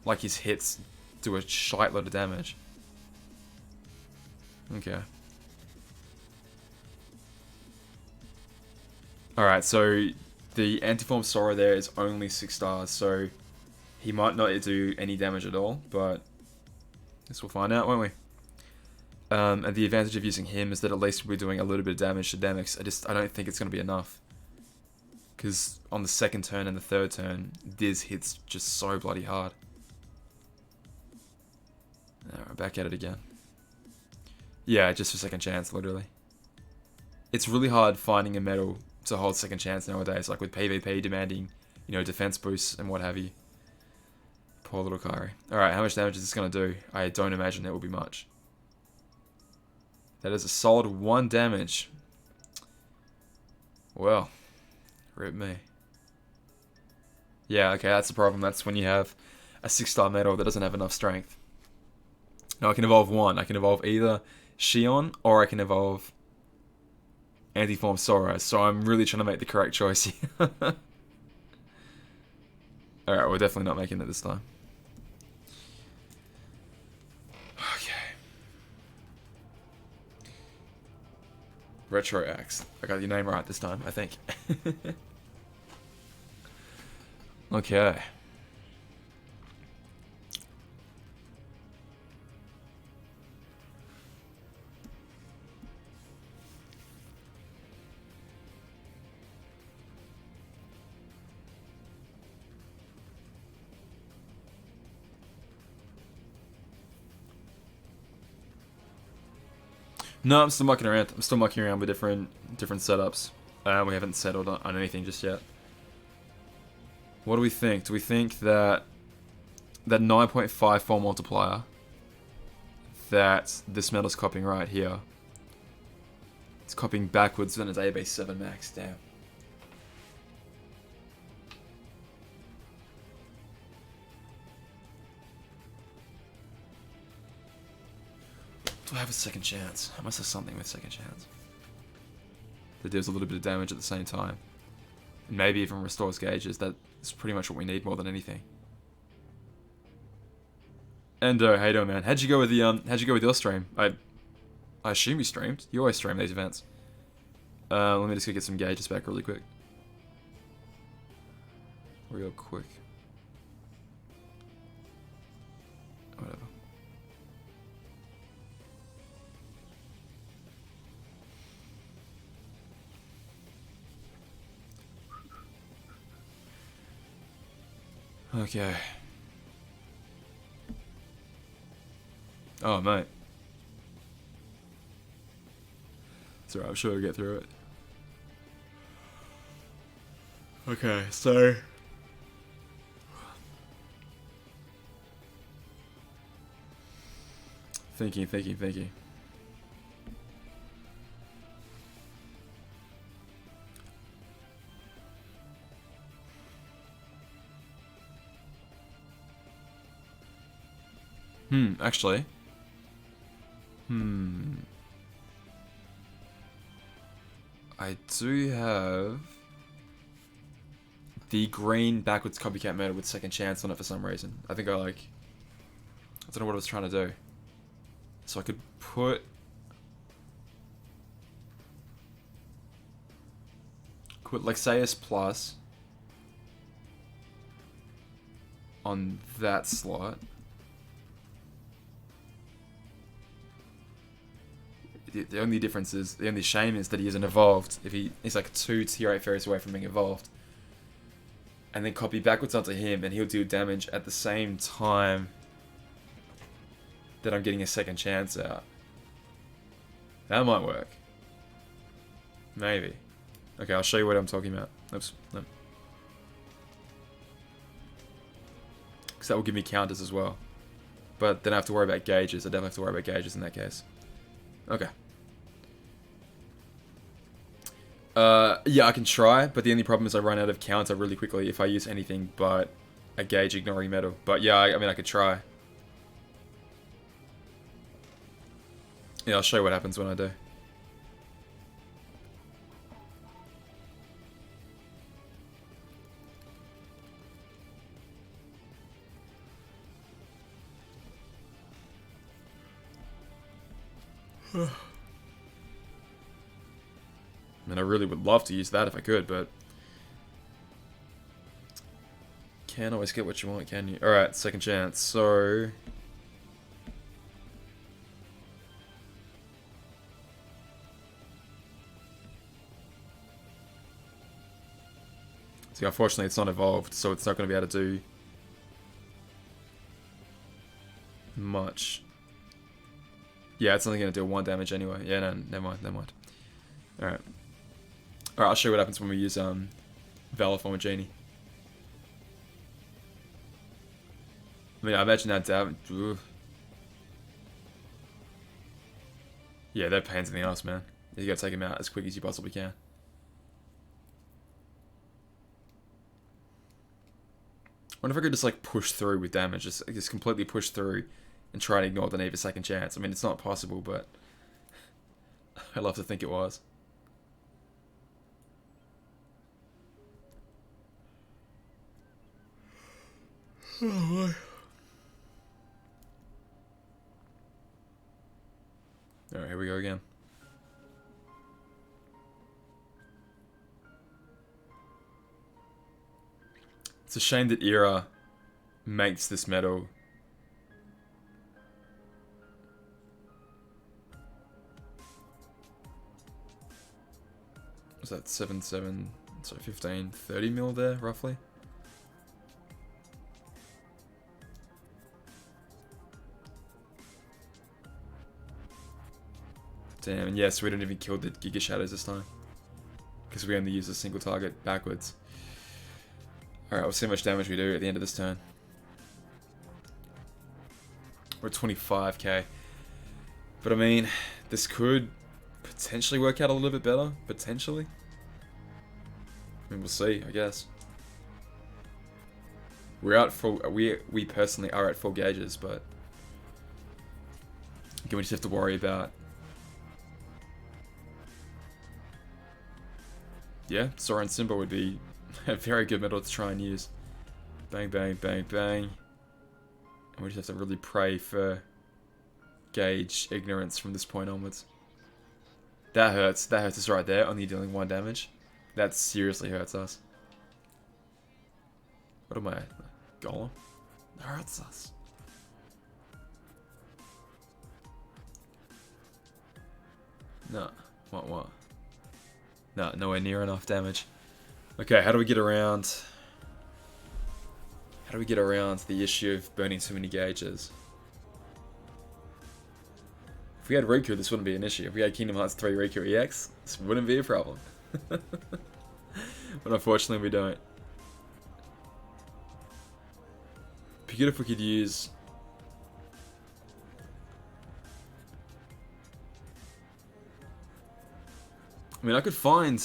Speaker 1: like his hits do a shite load of damage. Okay. Alright, so the Antiform Sora there is only 6 stars, so he might not do any damage at all, but I guess we'll find out, won't we? And the advantage of using him is that at least we're doing a little bit of damage to Demyx. I don't think it's going to be enough. Because on the second turn and the third turn, Diz hits just so bloody hard. Alright, back at it again. Yeah, just for second chance, literally. It's really hard finding a medal to hold second chance nowadays, like with PvP demanding, you know, defense boosts and what have you. Poor little Kairi. Alright, how much damage is this going to do? I don't imagine it will be much. That is a solid 1 damage. Well, rip me. Yeah, okay, that's the problem. That's when you have a 6-star medal that doesn't have enough strength. Now I can evolve 1. I can evolve either Xion or I can evolve Antiform Sora. So I'm really trying to make the correct choice here. Alright, we're definitely not making it this time. Retro Axe. I got your name right this time, I think. Okay. No, I'm still mucking around. I'm still mucking around with different setups. We haven't settled on anything just yet. What do we think? Do we think that 9.54 multiplier that this metal's copying right here, it's copying backwards than its A base 7 max? Damn. Do I have a second chance? I must have something with second chance. That deals a little bit of damage at the same time. And maybe even restores gauges. That's pretty much what we need more than anything. Endo, how you doing, man? How'd you go with your stream? I assume you streamed. You always stream these events. Let me just go get some gauges back really quick. Real quick. Whatever. Okay. Oh, mate. It's alright, I'm sure we'll get through it. Okay, so... Thinking. Actually. I do have the green backwards copycat metal with second chance on it for some reason. I think I don't know what I was trying to do. So I could put Lexaeus Plus on that slot. The only difference is, the only shame is that he isn't evolved. If he's like 2 tier 8 fairies away from being evolved. And then copy backwards onto him and he'll do damage at the same time that I'm getting a second chance out. That might work. Maybe. Okay, I'll show you what I'm talking about. Oops, no. Because that will give me counters as well. But then I have to worry about gauges. I definitely have to worry about gauges in that case. Okay. Yeah, I can try, but the only problem is I run out of counter really quickly if I use anything but a gauge ignoring metal. But yeah, I mean, I could try. Yeah, I'll show you what happens when I do. I mean, I really would love to use that if I could, but can't always get what you want, can you? Alright, second chance. So see, unfortunately it's not evolved, so it's not going to be able to do much. Yeah, it's only going to do 1 damage anyway. Yeah, no, never mind. Alright. Alright, I'll show you what happens when we use Valor Form of Genie. I mean, I imagine that damage. Yeah, they're pains in the ass, man. You gotta take him out as quick as you possibly can. I wonder if I could just like push through with damage, just completely push through and try and ignore the need for second chance. I mean, it's not possible, but I love to think it was. Oh, alright, here we go again. It's a shame that Era makes this metal. Was that 7, so 15, 30 mil there, roughly? Damn, and yes, we don't even kill the Giga Shadows this time. Because we only use a single target backwards. Alright, we'll see how much damage we do at the end of this turn. We're at 25k. But I mean, this could potentially work out a little bit better. Potentially. I mean, we'll see, I guess. We're out full. We personally are at full gauges, but again, we just have to worry about. Yeah, Sora and Simba would be a very good metal to try and use. Bang, bang, bang, bang. And we just have to really pray for gauge ignorance from this point onwards. That hurts. That hurts us right there, only dealing 1 damage. That seriously hurts us. What am I? Golem? That hurts us. No. What? No, nowhere near enough damage. Okay, how do we get around... How do we get around the issue of burning too many gauges? If we had Riku, this wouldn't be an issue. If we had Kingdom Hearts 3 Riku EX, this wouldn't be a problem. But unfortunately we don't. Be good if we could use... I mean, I could find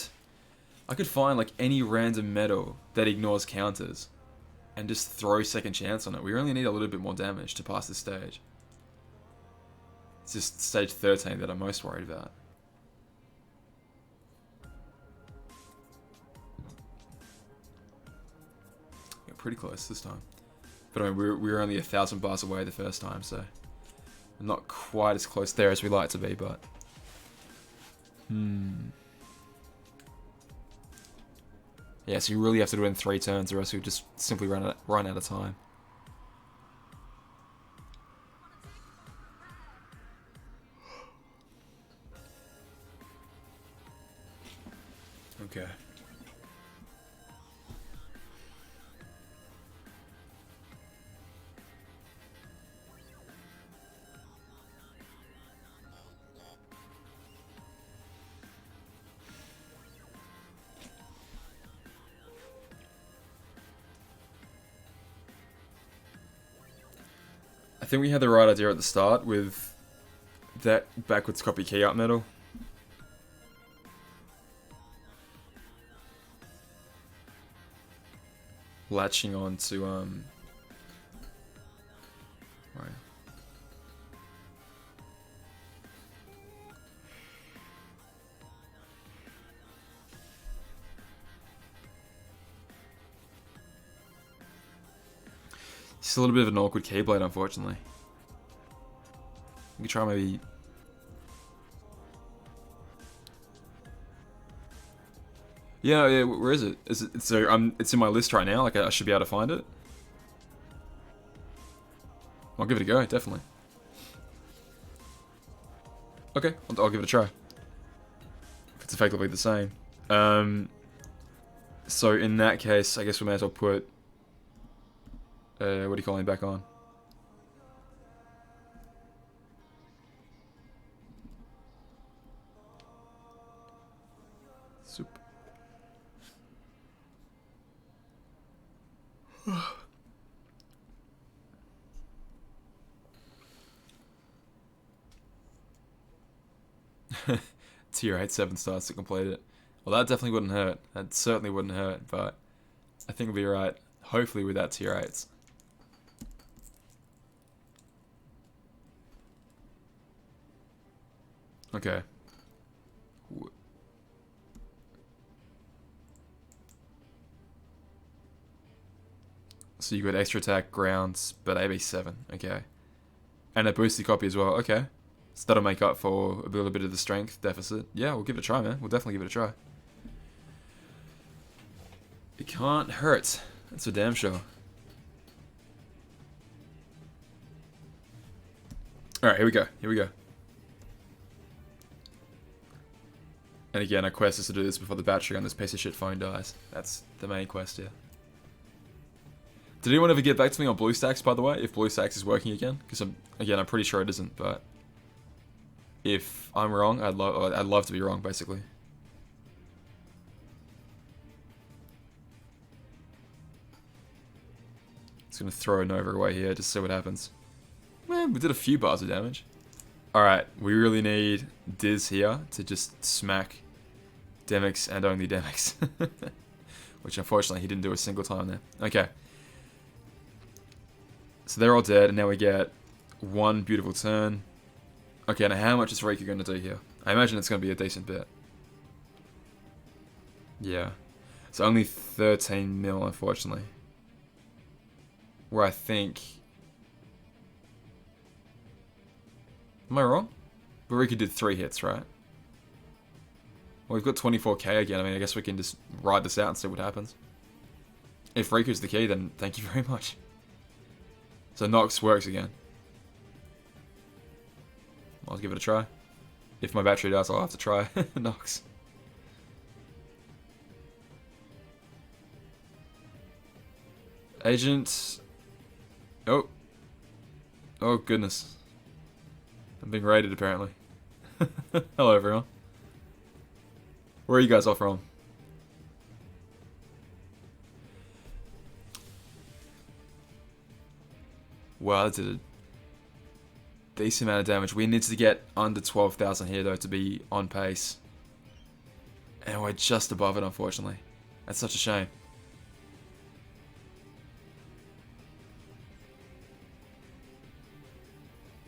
Speaker 1: like any random metal that ignores counters and just throw second chance on it. We only need a little bit more damage to pass this stage. It's just stage 13 that I'm most worried about. Yeah, pretty close this time. But I mean, we were only 1,000 bars away the first time, so not quite as close there as we like to be, but... Yeah, so you really have to do it in 3 turns, or else you'll just simply run out of time. Okay. I think we had the right idea at the start with that backwards copy key up metal. Latching on to right. It's a little bit of an awkward keyblade, unfortunately. We could try maybe... Yeah, where is it? It's in my list right now, like I should be able to find it. I'll give it a go, definitely. Okay, I'll give it a try. If it's effectively the same. So in that case, I guess we may as well put... what do you call him back on? Soup. Tier 8 7 stars to complete it. Well, that definitely wouldn't hurt. That certainly wouldn't hurt, but I think we'll be right. Hopefully with that tier 8s. Okay. So you got extra attack, grounds, but AB7. Okay. And a boosted copy as well. Okay. So that'll make up for a little bit of the strength deficit. Yeah, we'll give it a try, man. We'll definitely give it a try. It can't hurt. That's for damn sure. Alright, here we go. Here we go. And again, our quest is to do this before the battery on this piece of shit phone dies. That's the main quest here. Did anyone ever get back to me on BlueStacks, by the way? If BlueStacks is working again? Because I'm pretty sure it isn't, but... If I'm wrong, I'd love to be wrong, basically. Just gonna throw a Nova away here, just see what happens. Man, we did a few bars of damage. Alright, we really need Diz here to just smack Demyx and only Demyx. Which unfortunately he didn't do a single time there. Okay. So they're all dead, and now we get one beautiful turn. Okay, now how much is Riku going to do here? I imagine it's going to be a decent bit. Yeah. So only 13 mil, unfortunately. Where I think... Am I wrong? But Riku did 3 hits, right? Well, we've got 24k again. I mean, I guess we can just ride this out and see what happens. If Riku's the key, then thank you very much. So Nox works again. I'll give it a try. If my battery does, I'll have to try Nox. Agent... Oh. Oh, goodness. I'm being raided, apparently. Hello, everyone. Where are you guys all from? Wow, that did a decent amount of damage. We need to get under 12,000 here, though, to be on pace. And we're just above it, unfortunately. That's such a shame.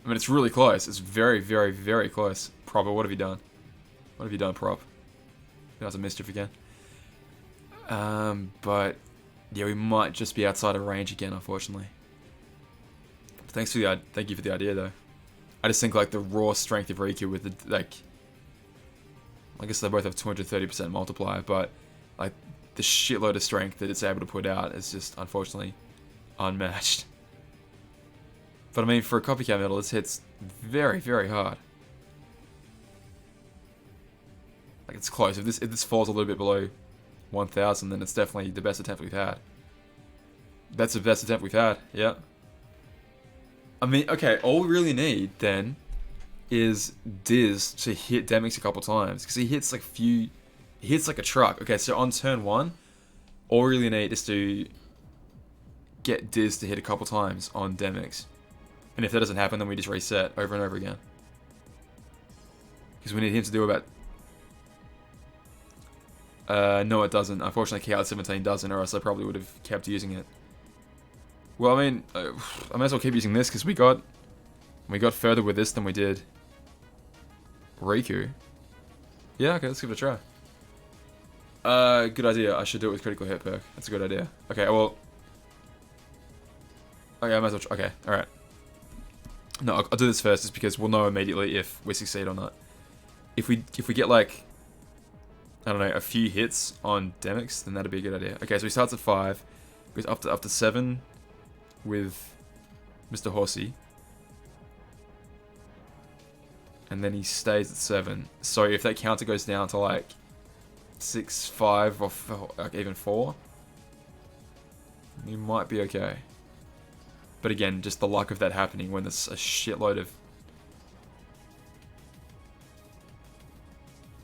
Speaker 1: mean, it's really close. It's very, very, very close. Proper, what have you done? What have you done, Prop? You have some mischief again. But yeah, we might just be outside of range again, unfortunately. Thank you for the idea, though. I just think like the raw strength of Riku with the like. I guess they both have 230% multiplier, but like the shitload of strength that it's able to put out is just unfortunately unmatched. But I mean, for a copycat metal, this hits very, very hard. Like it's close. If this falls a little bit below 1,000, then it's definitely the best attempt we've had. That's the best attempt we've had. Yeah. I mean, okay, all we really need then is Diz to hit Demyx a couple times, because he hits like a truck. Okay, so on turn 1, all we really need is to get Diz to hit a couple times on Demyx. And if that doesn't happen, then we just reset over and over again. Because we need him to do about... no, it doesn't. Unfortunately, Chaos 17 doesn't, or else I probably would have kept using it. Well, I mean, I might as well keep using this, because we got further with this than we did Riku. Yeah, okay, let's give it a try. Good idea. I should do it with critical hit perk. That's a good idea. Okay, well... Okay, I might as well okay, alright. No, I'll do this first, just because we'll know immediately if we succeed or not. If we get, like... I don't know, a few hits on Demyx, then that'd be a good idea. Okay, so he starts at 5, goes up to 7 with Mr. Horsey. And then he stays at 7. So if that counter goes down to like 6, 5, or like even 4, you might be okay. But again, just the luck of that happening when there's a shitload of...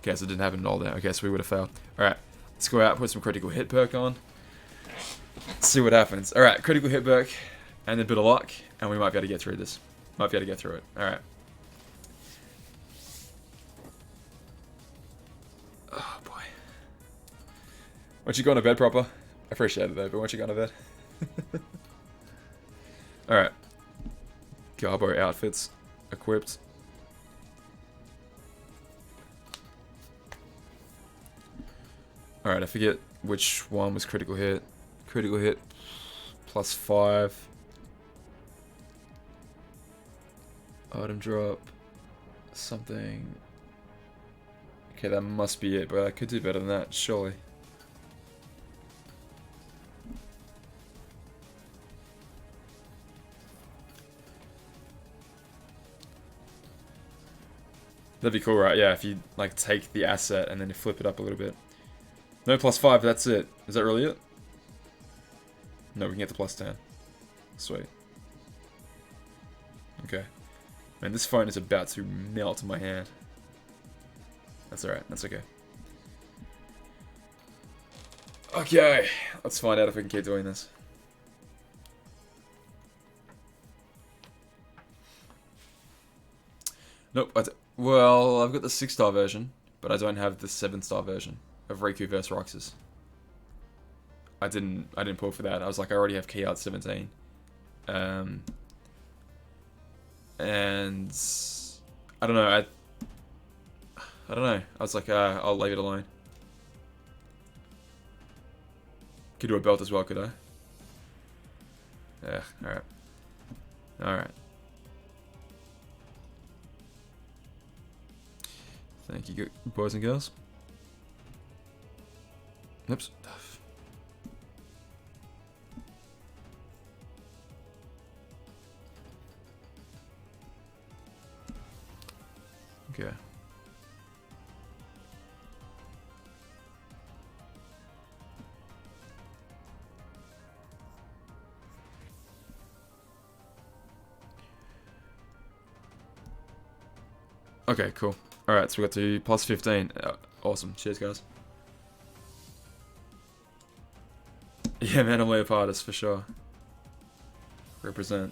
Speaker 1: Okay, so it didn't happen at all there. Okay, so we would have failed. Alright, let's go out, put some critical hit perk on. See what happens. Alright, critical hit perk, and a bit of luck, and we might be able to get through this. Might be able to get through it. Alright. Oh boy. Once you go to bed proper, I appreciate it though, but once you go to bed. Alright. Garbo outfits equipped. Alright, I forget which one was critical hit. Critical hit plus 5. Item drop. Something. Okay, that must be it, but I could do better than that, surely. That'd be cool, right? Yeah, if you like take the asset and then you flip it up a little bit. No plus 5, that's it. Is that really it? No, we can get to plus 10. Sweet. Okay. Man, this phone is about to melt in my hand. That's alright, that's okay. Okay, let's find out if we can keep doing this. Nope, well, I've got the 6-star version, but I don't have the 7-star version of Riku vs. Roxas. I didn't pull for that. I was like, I already have key art 17. And I don't know, I don't know. I was like, I'll leave it alone. Could do a belt as well, could I? Yeah, alright. Alright. Thank you, boys and girls. Oops. Okay. Okay, cool. Alright, so we got to plus 15. Awesome. Cheers, guys. Yeah, man, I'm Leopardus for sure. Represent.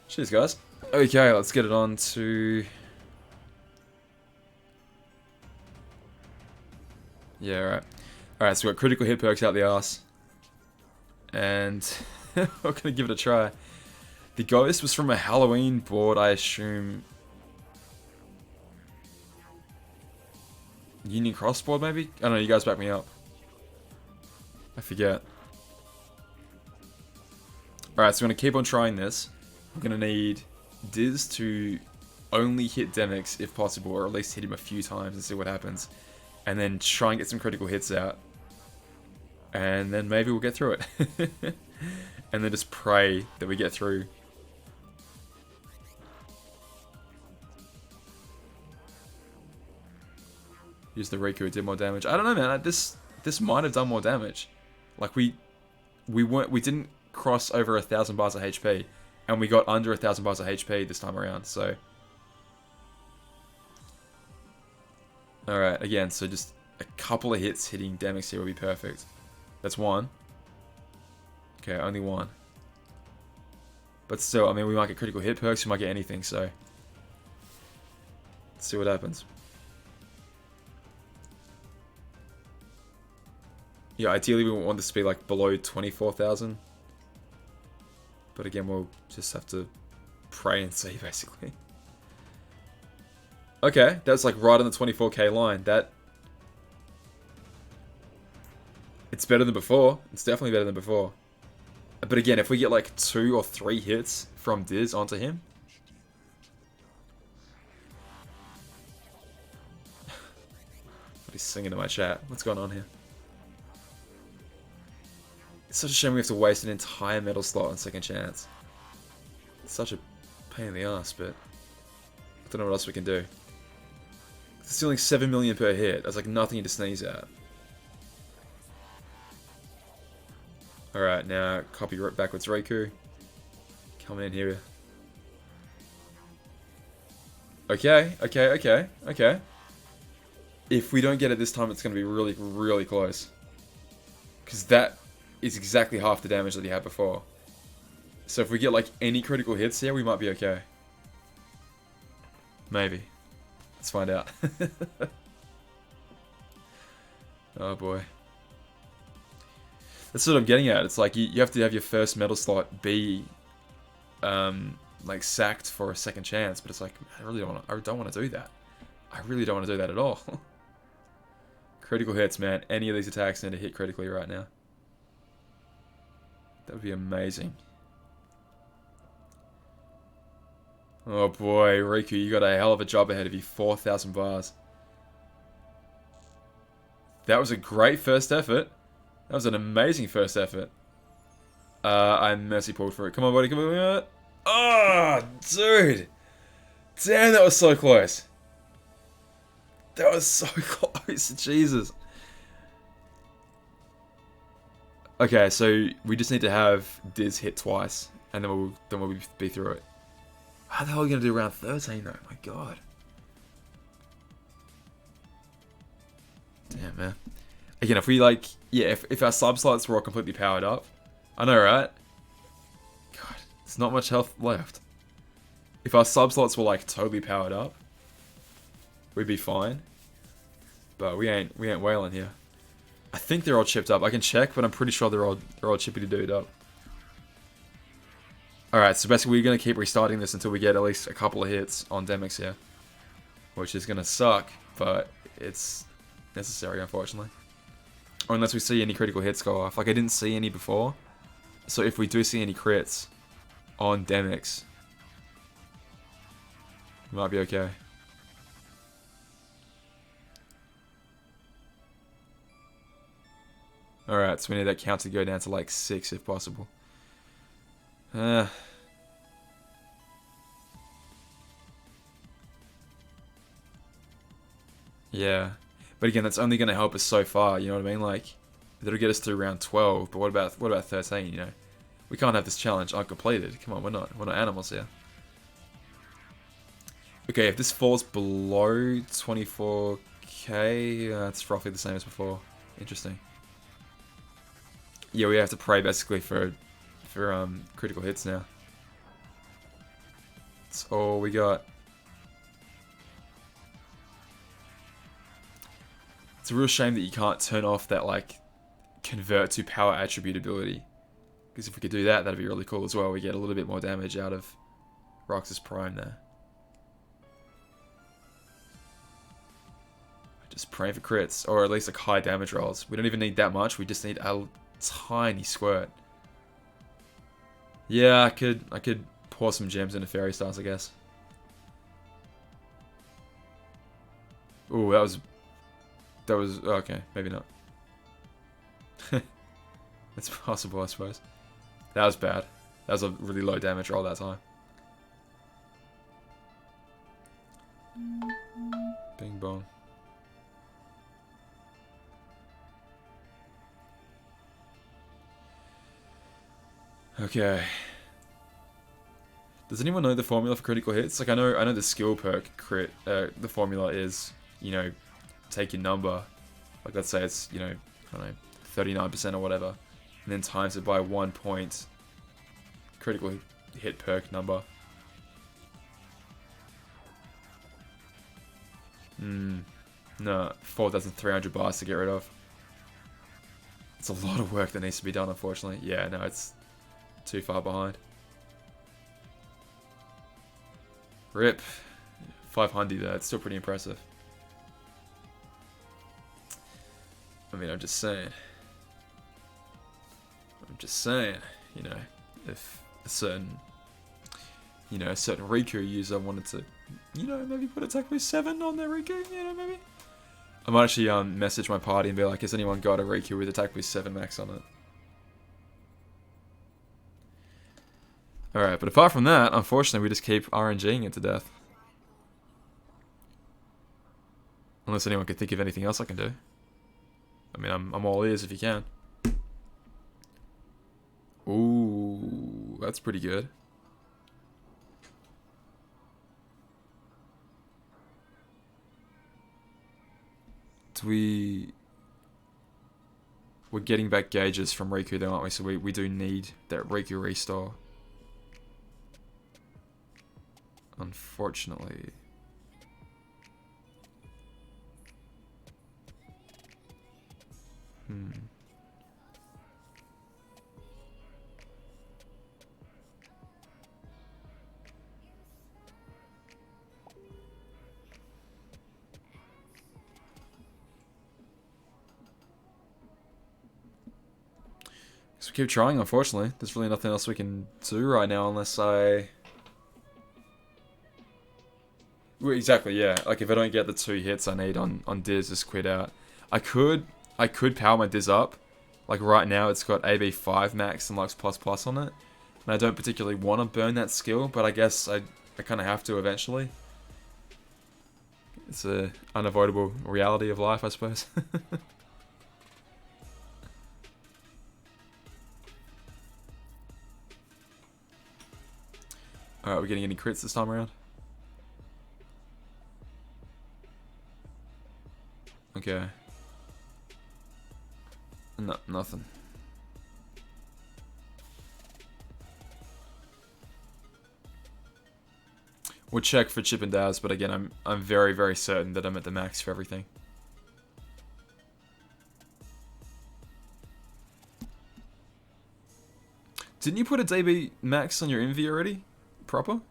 Speaker 1: Cheers, guys. Okay, let's get it on to... Yeah, alright. Alright, so we've got critical hit perks out the arse. And we're going to give it a try. The ghost was from a Halloween board, I assume. Union Cross board, maybe? I don't know, you guys back me up. I forget. Alright, so we're going to keep on trying this. We're going to need Diz to only hit Demyx if possible, or at least hit him a few times and see what happens. And then try and get some critical hits out. And then maybe we'll get through it. And then just pray that we get through. Use the Riku, it did more damage. I don't know, man. This might have done more damage. Like we didn't cross over 1,000 bars of HP, and we got under 1,000 bars of HP this time around. So, all right, again, so just a couple of hits hitting Demyx here would be perfect. That's one. Okay, only one. But still, I mean, we might get critical hit perks. We might get anything. So, let's see what happens. Yeah, ideally we want this to be like below 24,000. But again, we'll just have to pray and see, basically. Okay, that's like right on the 24k line. It's better than before. It's definitely better than before. But again, if we get like 2 or 3 hits from Diz onto him. He's singing to my chat. What's going on here? It's such a shame we have to waste an entire metal slot on second chance. It's such a pain in the ass, but I don't know what else we can do. It's stealing 7 million per hit. That's like nothing to sneeze at. Alright, now copy backwards Riku. Coming in here. Okay. If we don't get it this time, it's going to be really, really close. Because that is exactly half the damage that he had before. So if we get like any critical hits here, we might be okay. Maybe. Let's find out. Oh boy. That's what I'm getting at. It's like you have to have your first metal slot be like sacked for a second chance, but it's like I don't want to do that. I really don't want to do that at all. Critical hits, man. Any of these attacks need to hit critically right now. That would be amazing. Oh boy, Riku, you got a hell of a job ahead of you. 4,000 bars. That was a great first effort. That was an amazing first effort. I'm mercy pulled for it. Come on, buddy, come on. Oh, dude. Damn, that was so close. That was so close. Jesus. Okay, so we just need to have Diz hit twice, and then we'll be through it. How the hell are we gonna do round 13 though? My God. Damn, man. Again, if we like, yeah, if our sub slots were all completely powered up, I know, right? God, there's not much health left. If our sub slots were like totally powered up, we'd be fine. But we ain't whaling here. I think they're all chipped up. I can check, but I'm pretty sure they're all chippity-dooed up. Alright, so basically we're going to keep restarting this until we get at least a couple of hits on Demyx here. Which is going to suck, but it's necessary, unfortunately. Or unless we see any critical hits go off. Like, I didn't see any before. So if we do see any crits on Demyx, we might be okay. Alright, so we need that count to go down to like 6 if possible. Yeah. But again, that's only going to help us so far, you know what I mean? Like, that'll get us through round 12, but what about 13, you know? We can't have this challenge uncompleted. Come on, we're not animals here. Okay, if this falls below 24k, it's roughly the same as before. Interesting. Yeah, we have to pray basically for critical hits now. That's all we got. It's a real shame that you can't turn off that like convert to power attribute ability. Because if we could do that, that'd be really cool as well. We get a little bit more damage out of Roxas Prime there. Just praying for crits, or at least like high damage rolls. We don't even need that much. We just need a tiny squirt. Yeah, I could pour some gems into Fairy Stars, I guess. Ooh, that was okay. Maybe not. It's possible, I suppose. That was bad. That was a really low damage roll that time. Bing bong. Okay. Does anyone know the formula for critical hits? Like I know the skill perk crit. The formula is, you know, take your number. Like let's say it's, you know, I don't know, 39% or whatever, and then times it by 1 point critical hit perk number. No, 4,300 bars to get rid of. It's a lot of work that needs to be done, unfortunately. Yeah, no, it's too far behind. Rip. 500 though, it's still pretty impressive. I mean, I'm just saying, you know, if a certain Riku user wanted to, you know, maybe put attack boost 7 on their Riku, you know, maybe. I might actually message my party and be like, has anyone got a Riku with attack boost 7 max on it? Alright, but apart from that, unfortunately, we just keep RNGing it to death. Unless anyone could think of anything else I can do. I mean, I'm all ears if you can. Ooh, that's pretty good. We're getting back gauges from Riku though, aren't we? So we do need that Riku restore. Unfortunately. So we keep trying, unfortunately. There's really nothing else we can do right now unless I... Well, exactly, yeah. Like, if I don't get the 2 hits I need on Diz, just quit out. I could power my Diz up. Like, right now it's got AB5 max and Lux++ on it. And I don't particularly want to burn that skill, but I guess I kind of have to eventually. It's a unavoidable reality of life, I suppose. Alright, we're getting any crits this time around? Okay. No, nothing. We'll check for Chip and Daz, but again, I'm very, very certain that I'm at the max for everything. Didn't you put a DB max on your Envy already? Proper?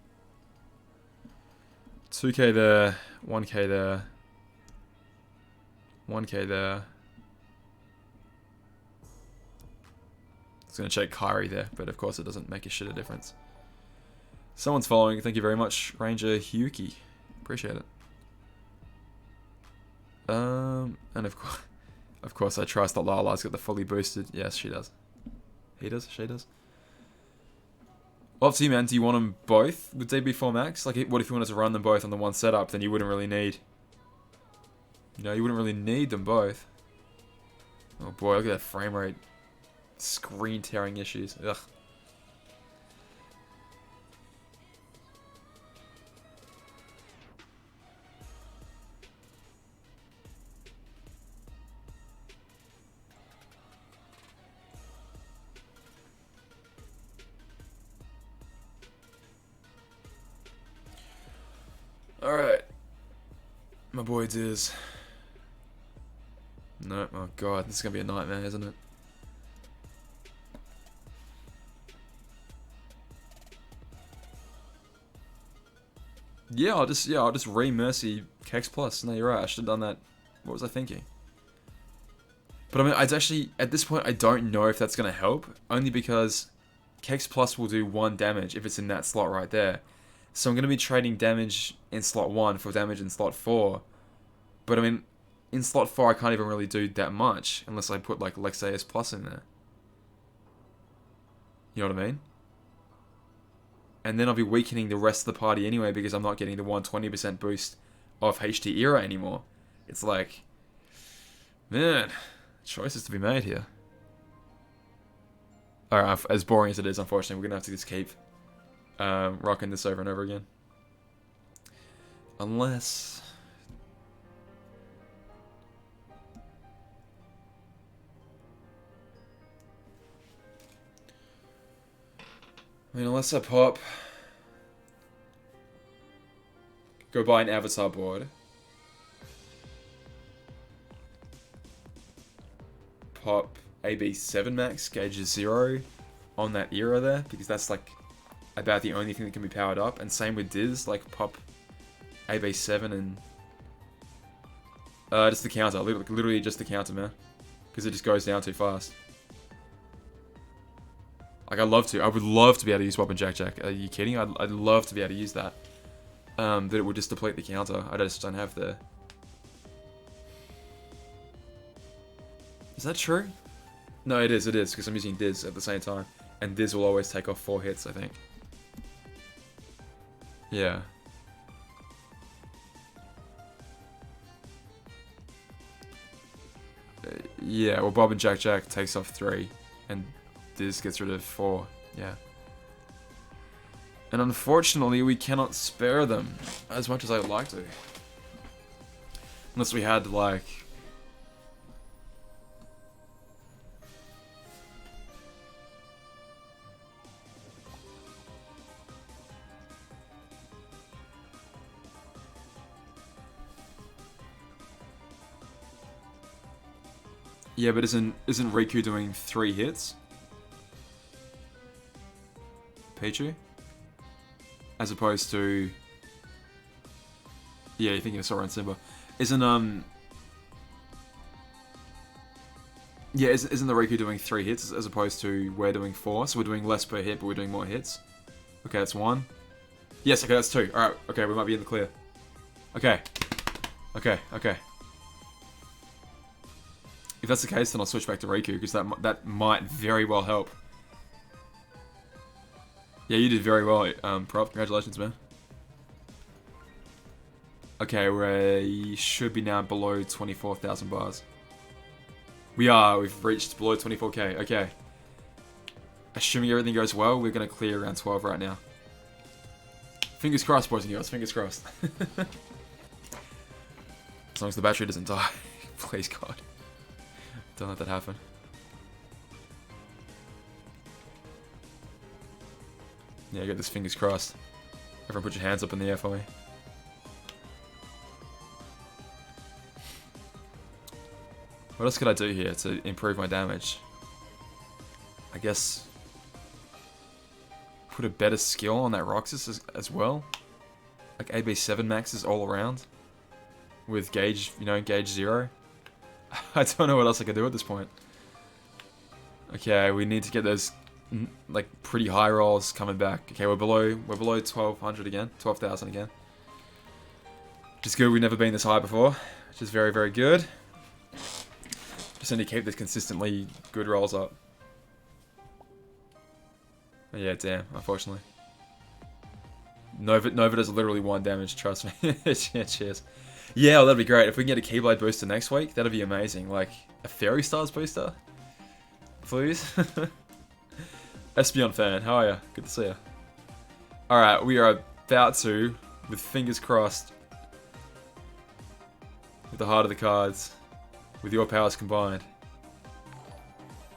Speaker 1: 2k there, 1k there, 1k there. I was going to check Kyrie there, but of course it doesn't make a shit of difference. Someone's following, thank you very much, Ranger Hyuki. Appreciate it. And of course I trust that Lala's got the fully boosted. Yes, she does. He does, she does. Well, up to you, man. Do you want them both with DB4 max? Like, what if you wanted to run them both on the one setup? Then you wouldn't really need... You know, you wouldn't really need them both. Oh boy, look at that frame rate. Screen tearing issues. Ugh. Alright. My boy Diz. No, oh god, this is gonna be a nightmare, isn't it? Yeah, I'll just re-mercy Kex Plus. No, you're right. I should have done that. What was I thinking? But I mean, it's actually, at this point, I don't know if that's going to help. Only because Kex Plus will do 1 damage if it's in that slot right there. So I'm going to be trading damage in slot 1 for damage in slot 4. But I mean, in slot 4, I can't even really do that much. Unless I put, like, Lexaeus Plus in there. You know what I mean? And then I'll be weakening the rest of the party anyway because I'm not getting the 120% boost of HT Era anymore. It's like, man, choices to be made here. Alright, as boring as it is, unfortunately, we're going to have to just keep rocking this over and over again. Unless... I mean, unless I pop... Go buy an avatar board. Pop AB7 max, gauge is 0 on that era there, because that's like about the only thing that can be powered up. And same with Diz, like pop AB7 and... just the counter, literally just the counter, man. Because it just goes down too fast. Like, I would love to be able to use Wop and Jack Jack. Are you kidding? I'd love to be able to use that. But it would just deplete the counter. I just don't have the... Is that true? No, it is, because I'm using Diz at the same time. And Diz will always take off 4 hits, I think. Yeah. Yeah, well, Bob and Jack Jack takes off 3. And Diz gets rid of 4. Yeah. And unfortunately, we cannot spare them as much as I would like to. Unless we had, like... Yeah, but isn't Riku doing 3 hits? Pichu? As opposed to... Yeah, you're thinking of Sora and Simba. Isn't, Yeah, isn't the Riku doing 3 hits as opposed to we're doing 4? So we're doing less per hit, but we're doing more hits. Okay, that's 1. Yes, okay, that's 2. Alright, okay, we might be in the clear. Okay. Okay. If that's the case, then I'll switch back to Riku, because that might very well help. Yeah, you did very well, Prop. Congratulations, man. Okay, we should be now below 24,000 bars. We are. We've reached below 24k. Okay. Assuming everything goes well, we're going to clear around 12 right now. Fingers crossed, boys and girls. Fingers crossed. As long as the battery doesn't die. Please, God. Don't let that happen. Yeah, get this fingers crossed. Everyone put your hands up in the air for me. What else could I do here to improve my damage? I guess... put a better skill on that Roxas as well. Like AB7 maxes all around. With gauge, gauge 0. I don't know what else I can do at this point. Okay, we need to get those like pretty high rolls coming back. Okay, we're below 1200 again, 12,000 again. Which is good. We've never been this high before, which is very, very good. Just need to keep this consistently good rolls up. But yeah, damn, unfortunately. Nova does literally 1 damage, trust me. Yeah, cheers. Yeah, well, that'd be great. If we can get a Keyblade booster next week, that'd be amazing. Like, a Fairy Stars booster? Please? Espeon fan, how are ya? Good to see ya. Alright, we are about to, with fingers crossed, with the heart of the cards, with your powers combined.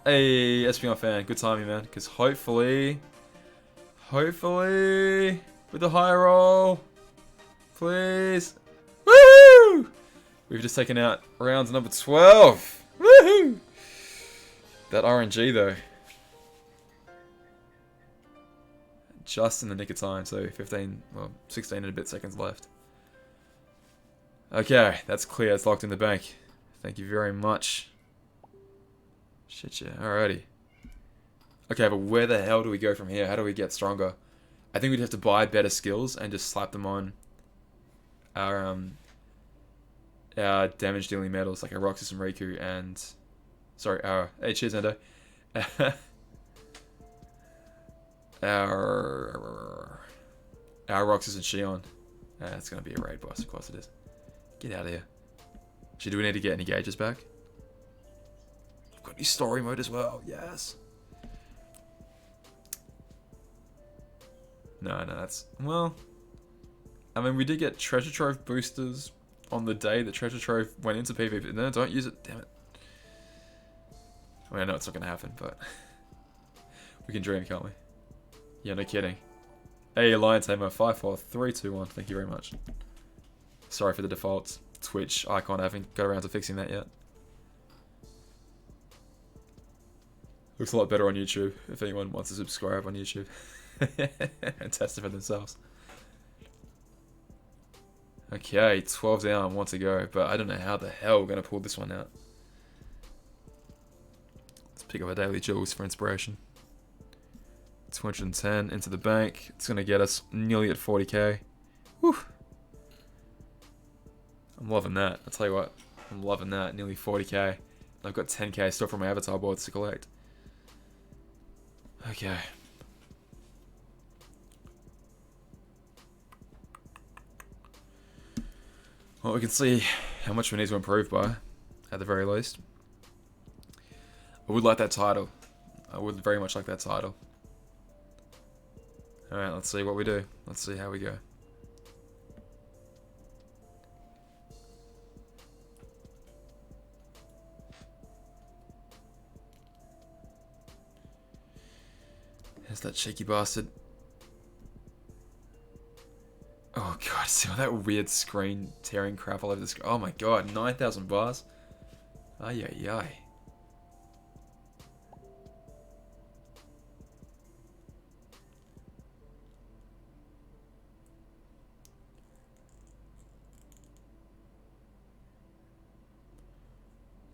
Speaker 1: Hey, Espeon fan, good timing, man. Because hopefully, with the high roll, please. Woohoo! We've just taken out round number 12. Woohoo! That RNG though. just in the nick of time. So 15, well, 16 and a bit seconds left. Okay, that's clear. It's locked in the bank. Thank you very much. Shit, yeah. Alrighty. Okay, but where the hell do we go from here? How do we get stronger? I think we'd have to buy better skills and just slap them on our damage dealing medals, like our Roxas and Riku and... Sorry, our... Hey, cheers, Endo. our Roxas and Shion. It's going to be a raid boss, of course it is. Get out of here. Actually, do we need to get any gauges back? I've got new story mode as well, yes. No, that's... Well... I mean, we did get treasure trove boosters on the day the treasure trove went into PvP. No, don't use it, damn it. I mean, I know it's not going to happen, but... we can dream, can't we? Yeah, no kidding. Hey, Alliance Tamer, 54321, thank you very much. Sorry for the default Twitch icon, I haven't got around to fixing that yet. Looks a lot better on YouTube, if anyone wants to subscribe on YouTube. And test it for themselves. Okay, 12 down, 1 to go, but I don't know how the hell we're going to pull this one out. Let's pick up our daily jewels for inspiration. 210 into the bank. It's going to get us nearly at 40k. Whew. I'm loving that. I'll tell you what, I'm loving that. Nearly 40k. I've got 10k still from my avatar boards to collect. Okay. Well, we can see how much we need to improve by, at the very least. I would like that title. I would very much like that title. Alright, let's see what we do. Let's see how we go. There's that cheeky bastard. Oh god, see all that weird screen tearing crap all over the screen. Oh my god, 9,000 bars? Ay ay ay.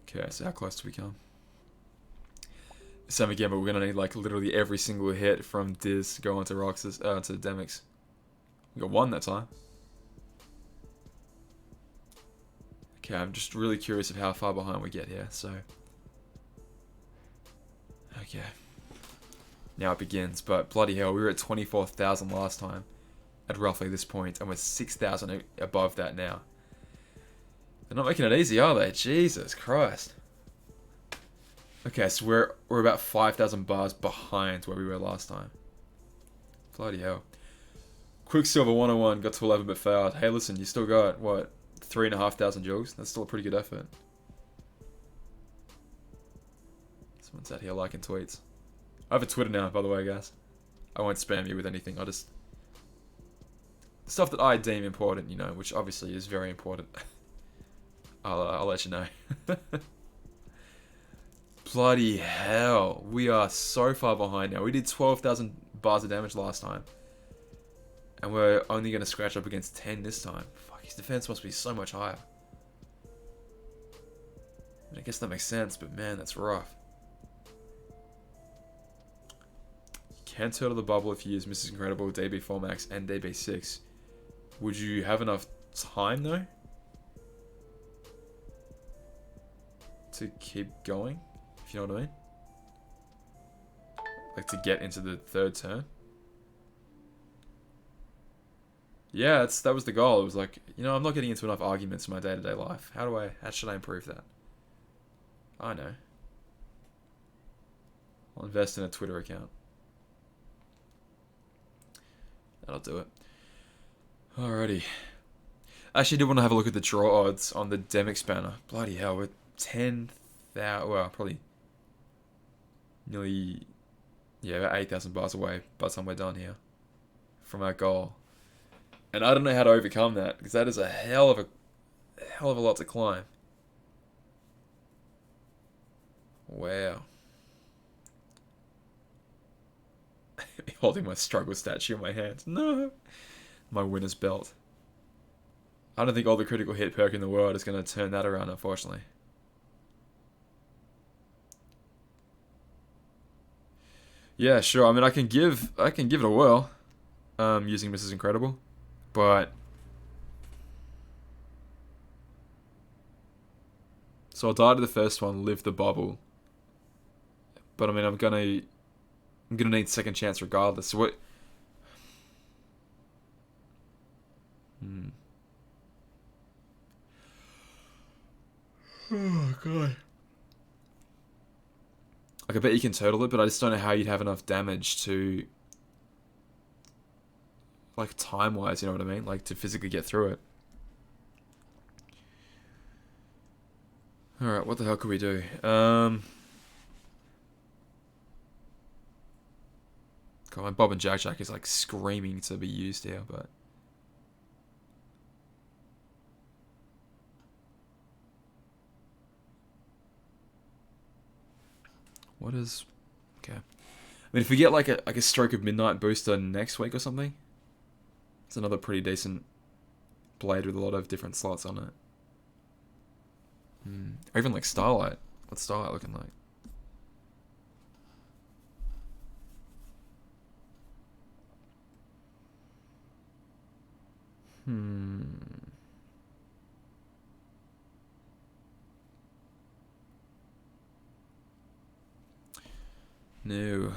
Speaker 1: Okay, so how close do we come? Same again, but we're gonna need like literally every single hit from Diz to go onto Roxas, to Demyx. We got 1 that time. Okay, I'm just really curious of how far behind we get here, so... Okay. Now it begins, but bloody hell, we were at 24,000 last time at roughly this point, and we're 6,000 above that now. They're not making it easy, are they? Jesus Christ. Okay, so we're about 5,000 bars behind where we were last time. Bloody hell. Quicksilver 101 got to 11 but failed. Hey, listen, you still got, what, 3,500 joules? That's still a pretty good effort. Someone's out here liking tweets. I have a Twitter now, by the way, guys. I won't spam you with anything. I'll just... stuff that I deem important, you know, which obviously is very important. I'll let you know. Bloody hell. We are so far behind now. We did 12,000 bars of damage last time. And we're only going to scratch up against 10 this time. Fuck, his defense must be so much higher. I guess that makes sense, but man, that's rough. You can turtle the bubble if you use Mrs. Incredible, DB4 Max, and DB6. Would you have enough time, though? To keep going? If you know what I mean? Like, to get into the 3rd turn? Yeah, that was the goal. It was like, you know, I'm not getting into enough arguments in my day-to-day life. How should I improve that? I know. I'll invest in a Twitter account. That'll do it. Alrighty. I actually did want to have a look at the draw odds on the Demyx banner. Bloody hell, we're 10,000, well, probably nearly, yeah, about 8,000 bars away by the time we're done here from our goal. And I don't know how to overcome that, because that is a hell of a lot to climb. Wow. Holding my struggle statue in my hand. No! My winner's belt. I don't think all the critical hit perk in the world is going to turn that around, unfortunately. Yeah, sure. I mean, I can give it a whirl, using Mrs. Incredible, but so I'll die to the first one, live the bubble. But I mean, I'm gonna need second chance regardless. So what? Oh god. Like, I bet you can total it, but I just don't know how you'd have enough damage to, like, time-wise, you know what I mean? Like, to physically get through it. Alright, what the hell could we do? God, my Bob and Jack Jack is, like, screaming to be used here, but... What is... Okay. I mean, if we get, like a Stroke of Midnight booster next week or something, it's another pretty decent blade with a lot of different slots on it. Or even, like, Starlight. What's Starlight looking like? No.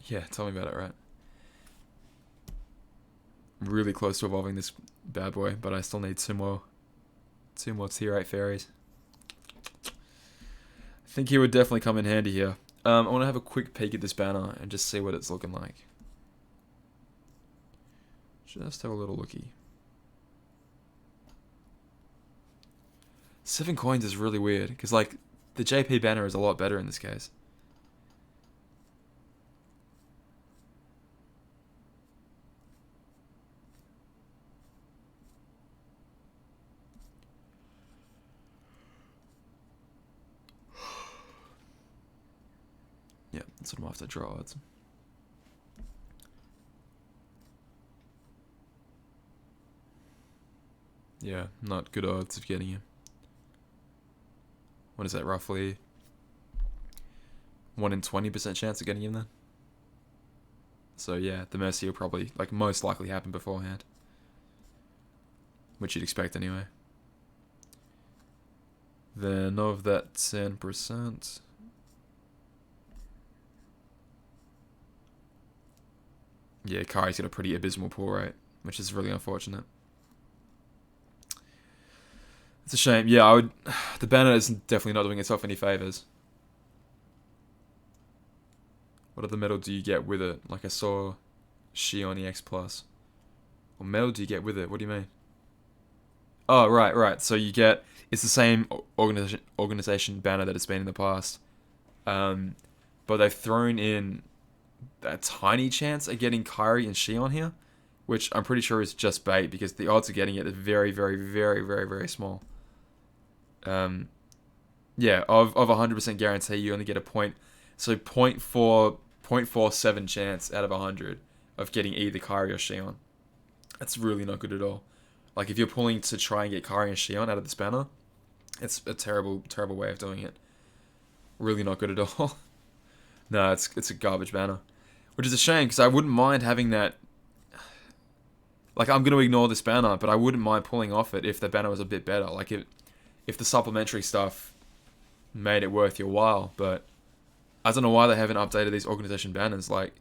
Speaker 1: Yeah, tell me about it, right? Really close to evolving this bad boy, but I still need two more tier 8 fairies. I think he would definitely come in handy here. I want to have a quick peek at this banner and just see what it's looking like. Just have a little looky. 7 coins is really weird, because, like, the JP banner is a lot better in this case. Yeah, that's what I'm after, draw odds. Yeah, not good odds of getting him. What is that, roughly 1 in 20% chance of getting him then? So yeah, the Mercy will probably, like, most likely happen beforehand. Which you'd expect anyway. Then of that 10%... Yeah, Kari's got a pretty abysmal pull rate, which is really unfortunate. It's a shame. Yeah, the banner is definitely not doing itself any favors. What other medal do you get with it? Like, I saw Shion EX Plus. What medal do you get with it? What do you mean? Oh, right. So you get... It's the same organization banner that it's been in the past. But they've thrown in a tiny chance of getting Kairi and Shion here, which I'm pretty sure is just bait, because the odds of getting it are very, very, very, very, very small. Yeah, of 100% guarantee, you only get a point. So 0.47 chance out of 100 of getting either Kairi or Shion. That's really not good at all. Like, if you're pulling to try and get Kairi and Shion out of this banner, it's a terrible, terrible way of doing it. Really not good at all. No, it's a garbage banner. Which is a shame, because I wouldn't mind having that... Like, I'm going to ignore this banner, but I wouldn't mind pulling off it if the banner was a bit better. Like, if the supplementary stuff made it worth your while, but I don't know why they haven't updated these organization banners. Like,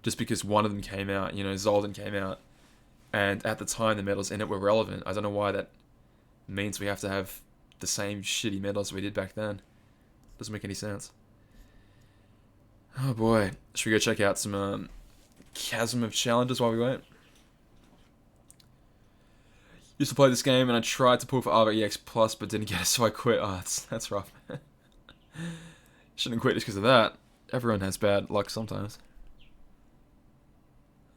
Speaker 1: just because one of them came out, you know, Zolden came out, and at the time the medals in it were relevant. I don't know why that means we have to have the same shitty medals we did back then. Doesn't make any sense. Oh boy. Should we go check out some Chasm of Challenges while we wait? Used to play this game and I tried to pull for Arbor EX Plus but didn't get it, so I quit. Oh, that's rough. Shouldn't quit just because of that. Everyone has bad luck sometimes.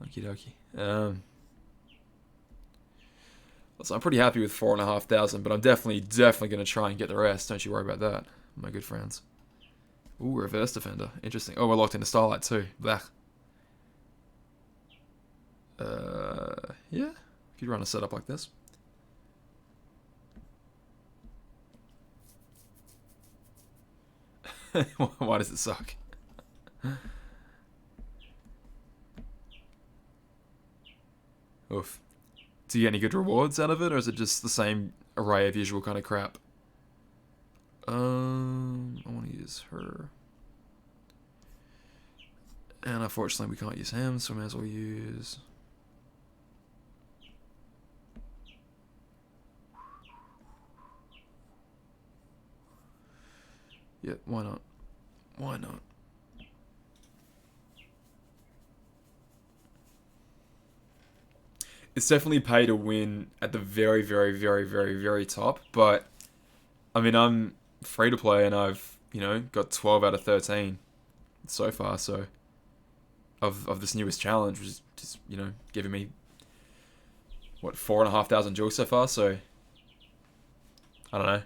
Speaker 1: Okie dokie. So I'm pretty happy with 4,500, but I'm definitely going to try and get the rest. Don't you worry about that. my good friends. Ooh, reverse defender. Interesting. Oh, we're locked into Starlight too. Blech. Yeah. Could run a setup like this. Why does it suck? Oof. Do you get any good rewards out of it, or is it just the same array of usual kind of crap? I want to use her. And unfortunately we can't use him, so we may as well use... Yeah, why not? Why not? It's definitely pay to win at the very, very, very, very, very top, but I mean, I'm free to play and I've, you know, got 12 out of 13 so far, so of this newest challenge, which is just, you know, giving me what, 4,500 jewels so far, so I don't know.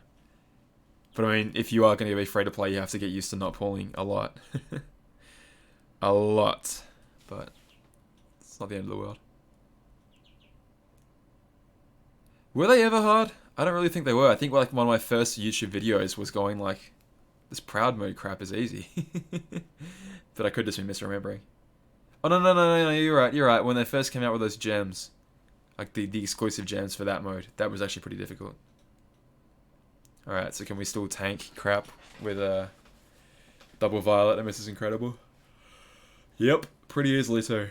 Speaker 1: But I mean, if you are going to be free to play, you have to get used to not pulling a lot. A lot. But it's not the end of the world. Were they ever hard? I don't really think they were. I think like one of my first YouTube videos was going like, this proud mode crap is easy. But I could just be misremembering. Oh, no, you're right. When they first came out with those gems, like the exclusive gems for that mode, that was actually pretty difficult. Alright, so can we still tank crap with a double violet and Mrs. Incredible? Yep, pretty easily too.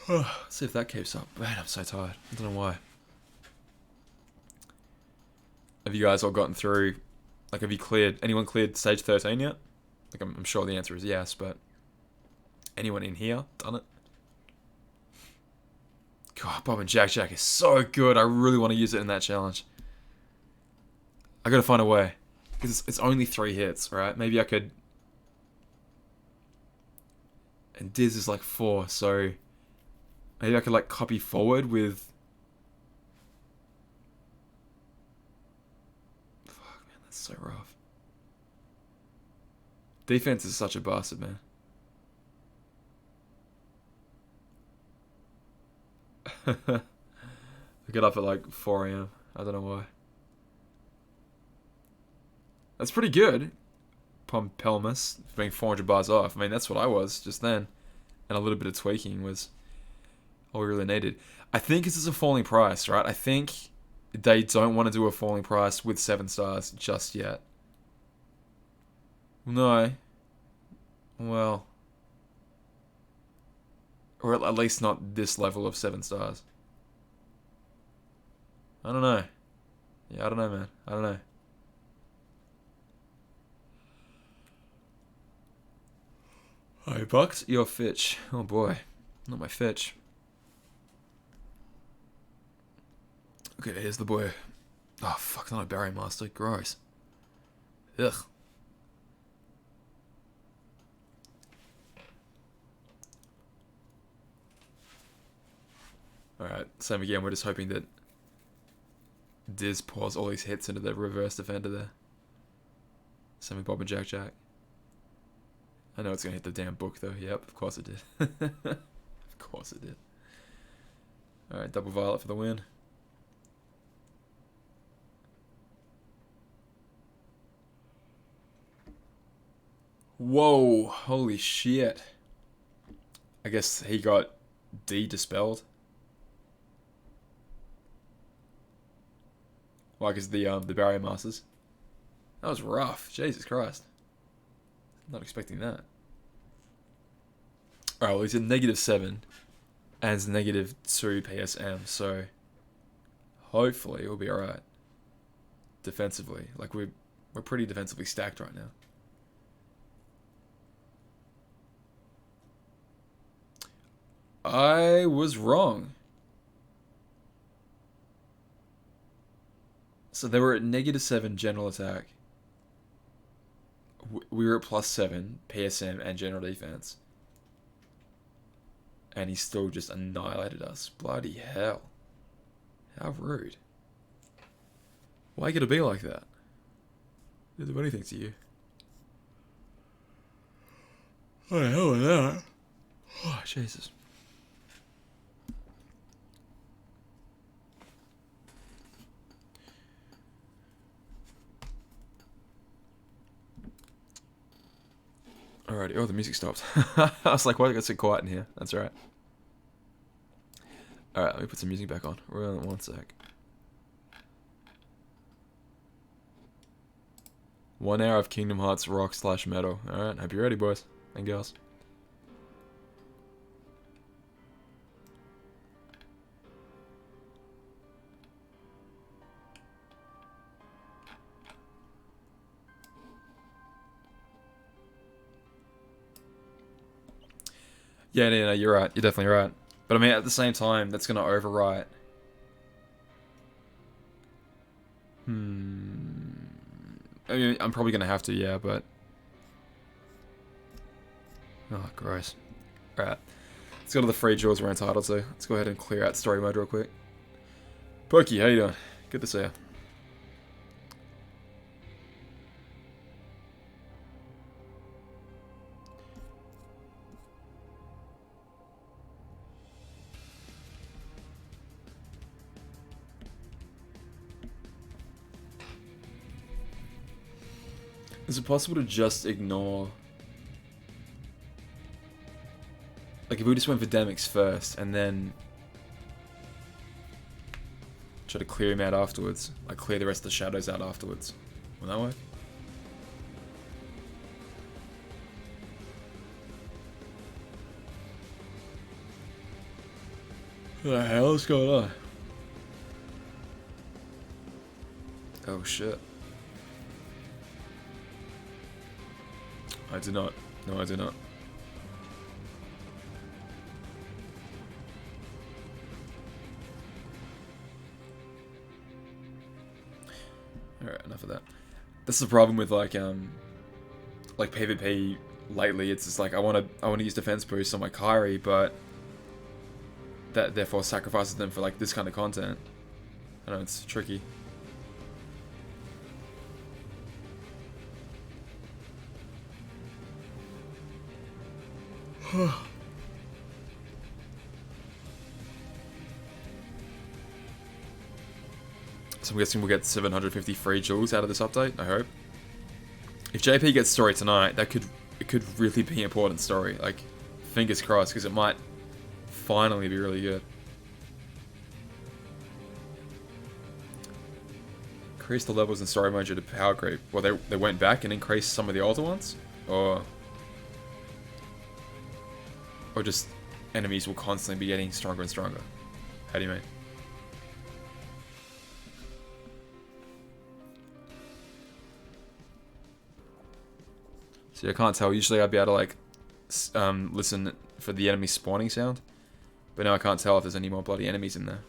Speaker 1: Let's see if that keeps up. Man, I'm so tired. I don't know why. Have you guys all gotten through, like have you cleared, anyone cleared stage 13 yet? Like I'm sure the answer is yes, but anyone in here done it? God, Bob and Jack Jack is so good. I really want to use it in that challenge. I gotta find a way. Because it's only 3 hits, right? Maybe I could... And Diz is like 4, so... Maybe I could like copy forward with... Fuck, man, that's so rough. Defense is such a bastard, man. I get up at like 4 AM. I don't know why. That's pretty good. Pompelmus being 400 bars off. I mean, that's what I was just then. And a little bit of tweaking was all we really needed. I think this is a falling price, right? I think they don't want to do a falling price with 7 stars just yet. No. Well. Or at least not this level of 7 stars. I don't know. Yeah, I don't know, man. I don't know. Hi, Bucks. Your Fitch. Oh, boy. Not my Fitch. Okay, here's the boy. Oh, fuck, not a Barry Master. Gross. Ugh. Alright, same again. We're just hoping that Diz pours all these hits into the reverse defender there. Same with Bob and Jack Jack. I know it's going to hit the damn book, though. Yep, of course it did. Of course it did. Alright, double violet for the win. Whoa, holy shit. I guess he got dispelled. Like is the Barrier Masters. That was rough. Jesus Christ. Not expecting that. Alright, well he's at -7 and it's -2 PSM, so hopefully we'll be alright. Defensively. Like we're pretty defensively stacked right now. I was wrong. So they were at -7 general attack. We were at +7 PSM and general defense. And he still just annihilated us. Bloody hell. How rude. Why could it be like that? Didn't do anything to you. What the hell was that? Oh, Jesus. Alrighty, oh, the music stopped. I was like, why did it get so quiet in here? That's right. Alright, let me put some music back on. One sec. 1 hour of Kingdom Hearts rock / metal. Alright, hope you're ready, boys and girls. Yeah, no, you're right. You're definitely right. But I mean, at the same time, that's going to overwrite. I mean, I'm probably going to have to, yeah, but... Oh, gross. Alright. Let's go to the free jewels we're entitled to. Let's go ahead and clear out story mode real quick. Pokey, how you doing? Good to see you. Is it possible to just ignore... Like, if we just went for Demyx first, and then... try to clear him out afterwards. Like, clear the rest of the shadows out afterwards. Will that work? What the hell is going on? Oh, shit. I do not. No, I do not. Alright, enough of that. This is the problem with like PvP lately. It's just like I wanna use defense boosts on my Kyrie, but that therefore sacrifices them for like this kind of content. I know it's tricky. So I'm guessing we'll get 750 free jewels out of this update, I hope. If JP gets story tonight, it could really be an important story. Like, fingers crossed, because it might finally be really good. Increase the levels in story mode due to power creep. Well, they went back and increased some of the older ones? Or just enemies will constantly be getting stronger and stronger? How do you mean? See, I can't tell. Usually I'd be able to like listen for the enemy spawning sound, but now I can't tell if there's any more bloody enemies in there.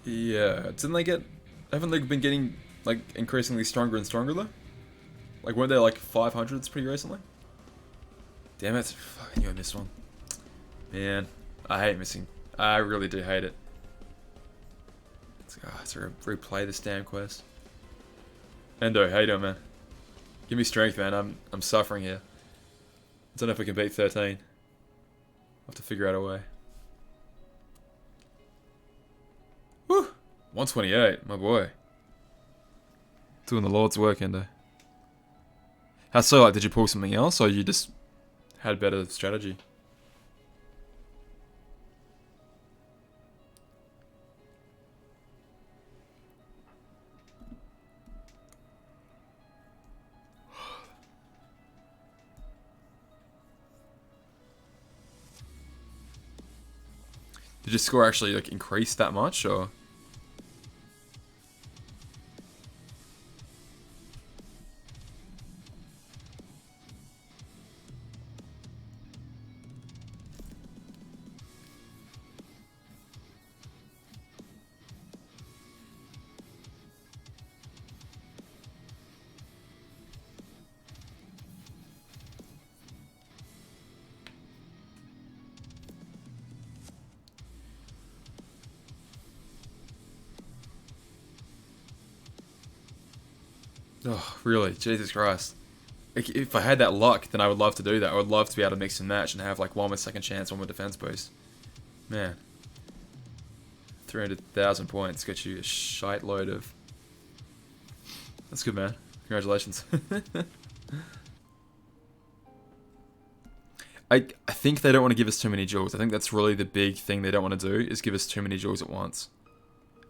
Speaker 1: Yeah, didn't they get... Haven't they been getting, like, increasingly stronger and stronger, though? Like, weren't they, like, 500s pretty recently? Damn it. Fucking knew I missed one. Man, I hate missing. I really do hate it. Let's replay this damn quest. Endo, how you doing, man? Give me strength, man. I'm suffering here. I don't know if we can beat 13. I'll have to figure out a way. Woo! 128, my boy. Doing the Lord's work, Endo. How so? Like, did you pull something else, or you just had better strategy? Did your score actually like increase that much, or? Oh, really? Jesus Christ. If I had that luck, then I would love to do that. I would love to be able to mix and match and have like one with second chance, one with defense boost. Man. 300,000 points gets you a shite load of... That's good, man. Congratulations. I think they don't want to give us too many jewels. I think that's really the big thing they don't want to do, is give us too many jewels at once.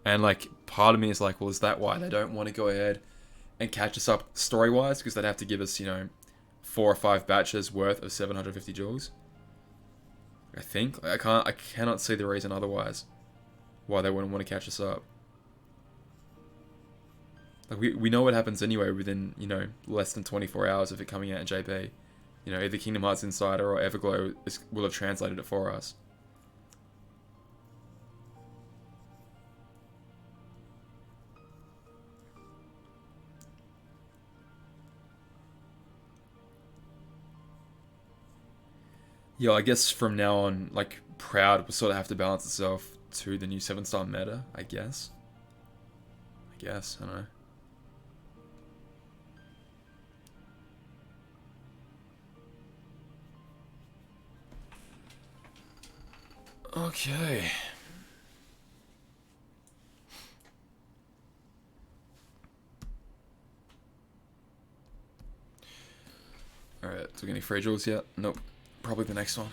Speaker 1: And like, part of me is like, well, is that why they don't want to go ahead and catch us up story-wise? Because they'd have to give us, you know, 4 or 5 batches worth of 750 jewels. I think. I cannot see the reason otherwise why they wouldn't want to catch us up. Like, we know what happens anyway within, you know, less than 24 hours of it coming out in JP. You know, either Kingdom Hearts Insider or Everglow will have translated it for us. Yeah, I guess from now on, like, Proud will sort of have to balance itself to the new 7-star meta, I guess. I don't know. Okay. Alright, do we get any free jewels yet? Nope. Probably the next one.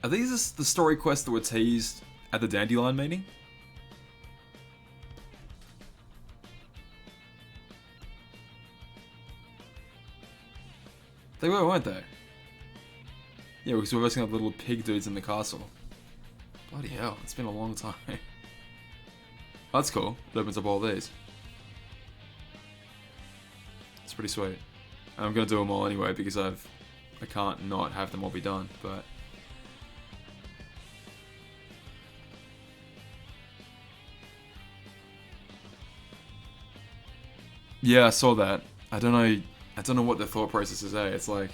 Speaker 1: Are these the story quests that were teased at the Dandelion meeting? They were, weren't they? Yeah, because we're versing up little pig dudes in the castle. Bloody hell, it's been a long time. That's cool. It opens up all these. It's pretty sweet. And I'm gonna do them all anyway because I can't not have them all be done, but... Yeah, I saw that. I don't know what the thought process is, eh? It's like...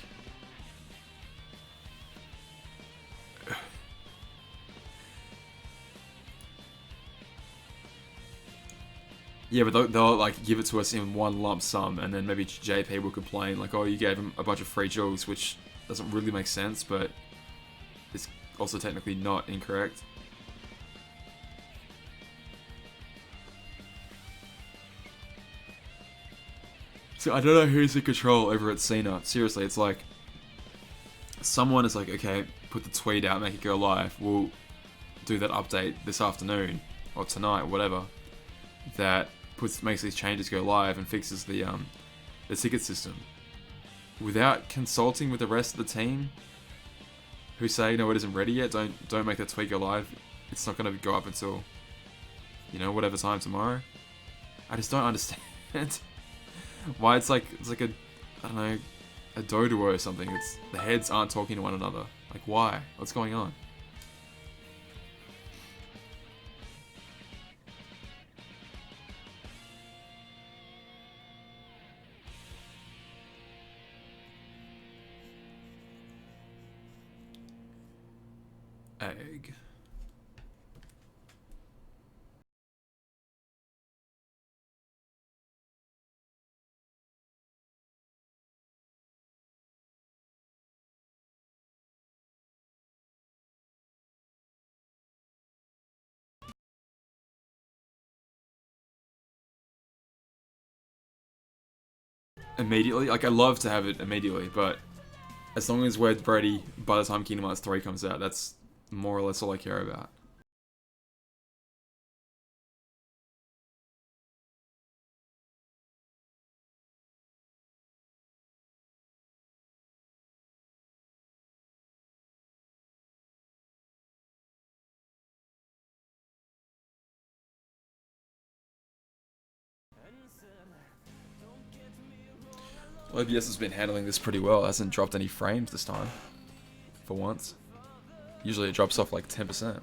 Speaker 1: Yeah, but they'll like give it to us in one lump sum, and then maybe JP will complain, like, oh, you gave him a bunch of free jewels, which doesn't really make sense, but it's also technically not incorrect. So I don't know who's in control over at Cena. Seriously, it's like someone is like, okay, put the tweet out, make it go live. We'll do that update this afternoon or tonight, whatever. That makes these changes go live and fixes the ticket system without consulting with the rest of the team, who say, no, it isn't ready yet. Don't make that tweet go live. It's not going to go up until, you know, whatever time tomorrow. I just don't understand why it's like a, I don't know, a Dota or something. It's the heads aren't talking to one another. Like, why? What's going on? Egg. Immediately? Like, I love to have it immediately, but as long as we're ready by the time Kingdom Hearts 3 comes out, that's more or less all I care about. OBS has been handling this pretty well. It hasn't dropped any frames this time. For once. Usually it drops off like 10%.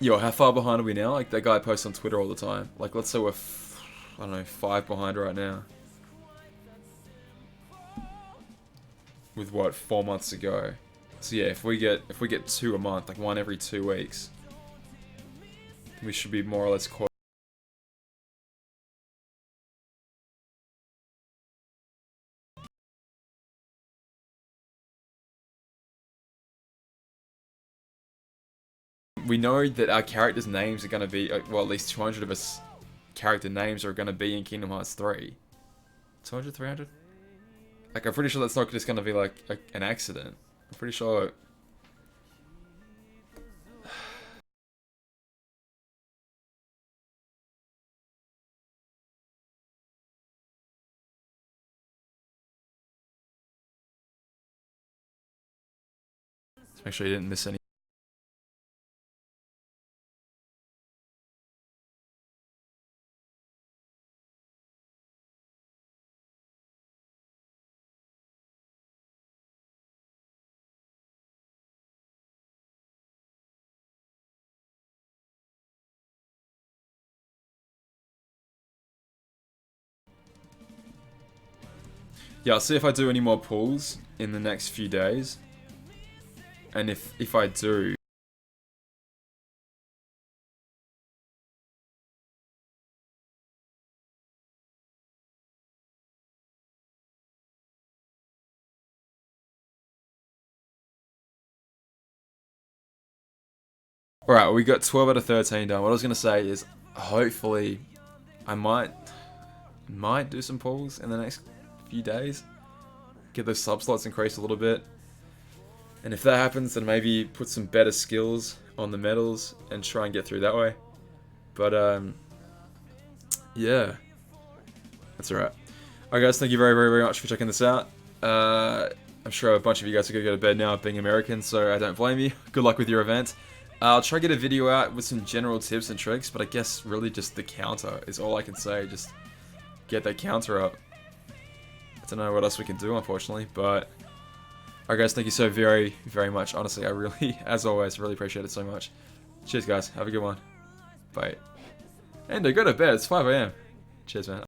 Speaker 1: Yo, how far behind are we now? Like, that guy posts on Twitter all the time. Like, let's say we're, I don't know, 5 behind right now. With what, 4 months to go. So yeah, if we get 2 a month, like 1 every 2 weeks, we should be more or less caught. We know that our characters' names are going to be, well, at least 200 of us character names are going to be in Kingdom Hearts 3. 200, 300? Like, I'm pretty sure that's not just going to be like an accident. I'm pretty sure. Let's make sure you didn't miss any. Yeah, I'll see if I do any more pulls in the next few days. And if I do... Alright, we got 12 out of 13 done. What I was going to say is, hopefully, I might do some pulls in the next few days. Get those sub slots increased a little bit. And if that happens, then maybe put some better skills on the medals and try and get through that way. But, yeah. That's alright. Alright guys, thank you very, very, very much for checking this out. I'm sure a bunch of you guys are going to go to bed now being American, so I don't blame you. Good luck with your event. I'll try to get a video out with some general tips and tricks, but I guess really just the counter is all I can say. Just get that counter up. I don't know what else we can do, unfortunately, but... Alright guys, thank you so very, very much. Honestly, I really, as always, really appreciate it so much. Cheers guys, have a good one. Bye. And go to bed, it's 5 AM. Cheers man.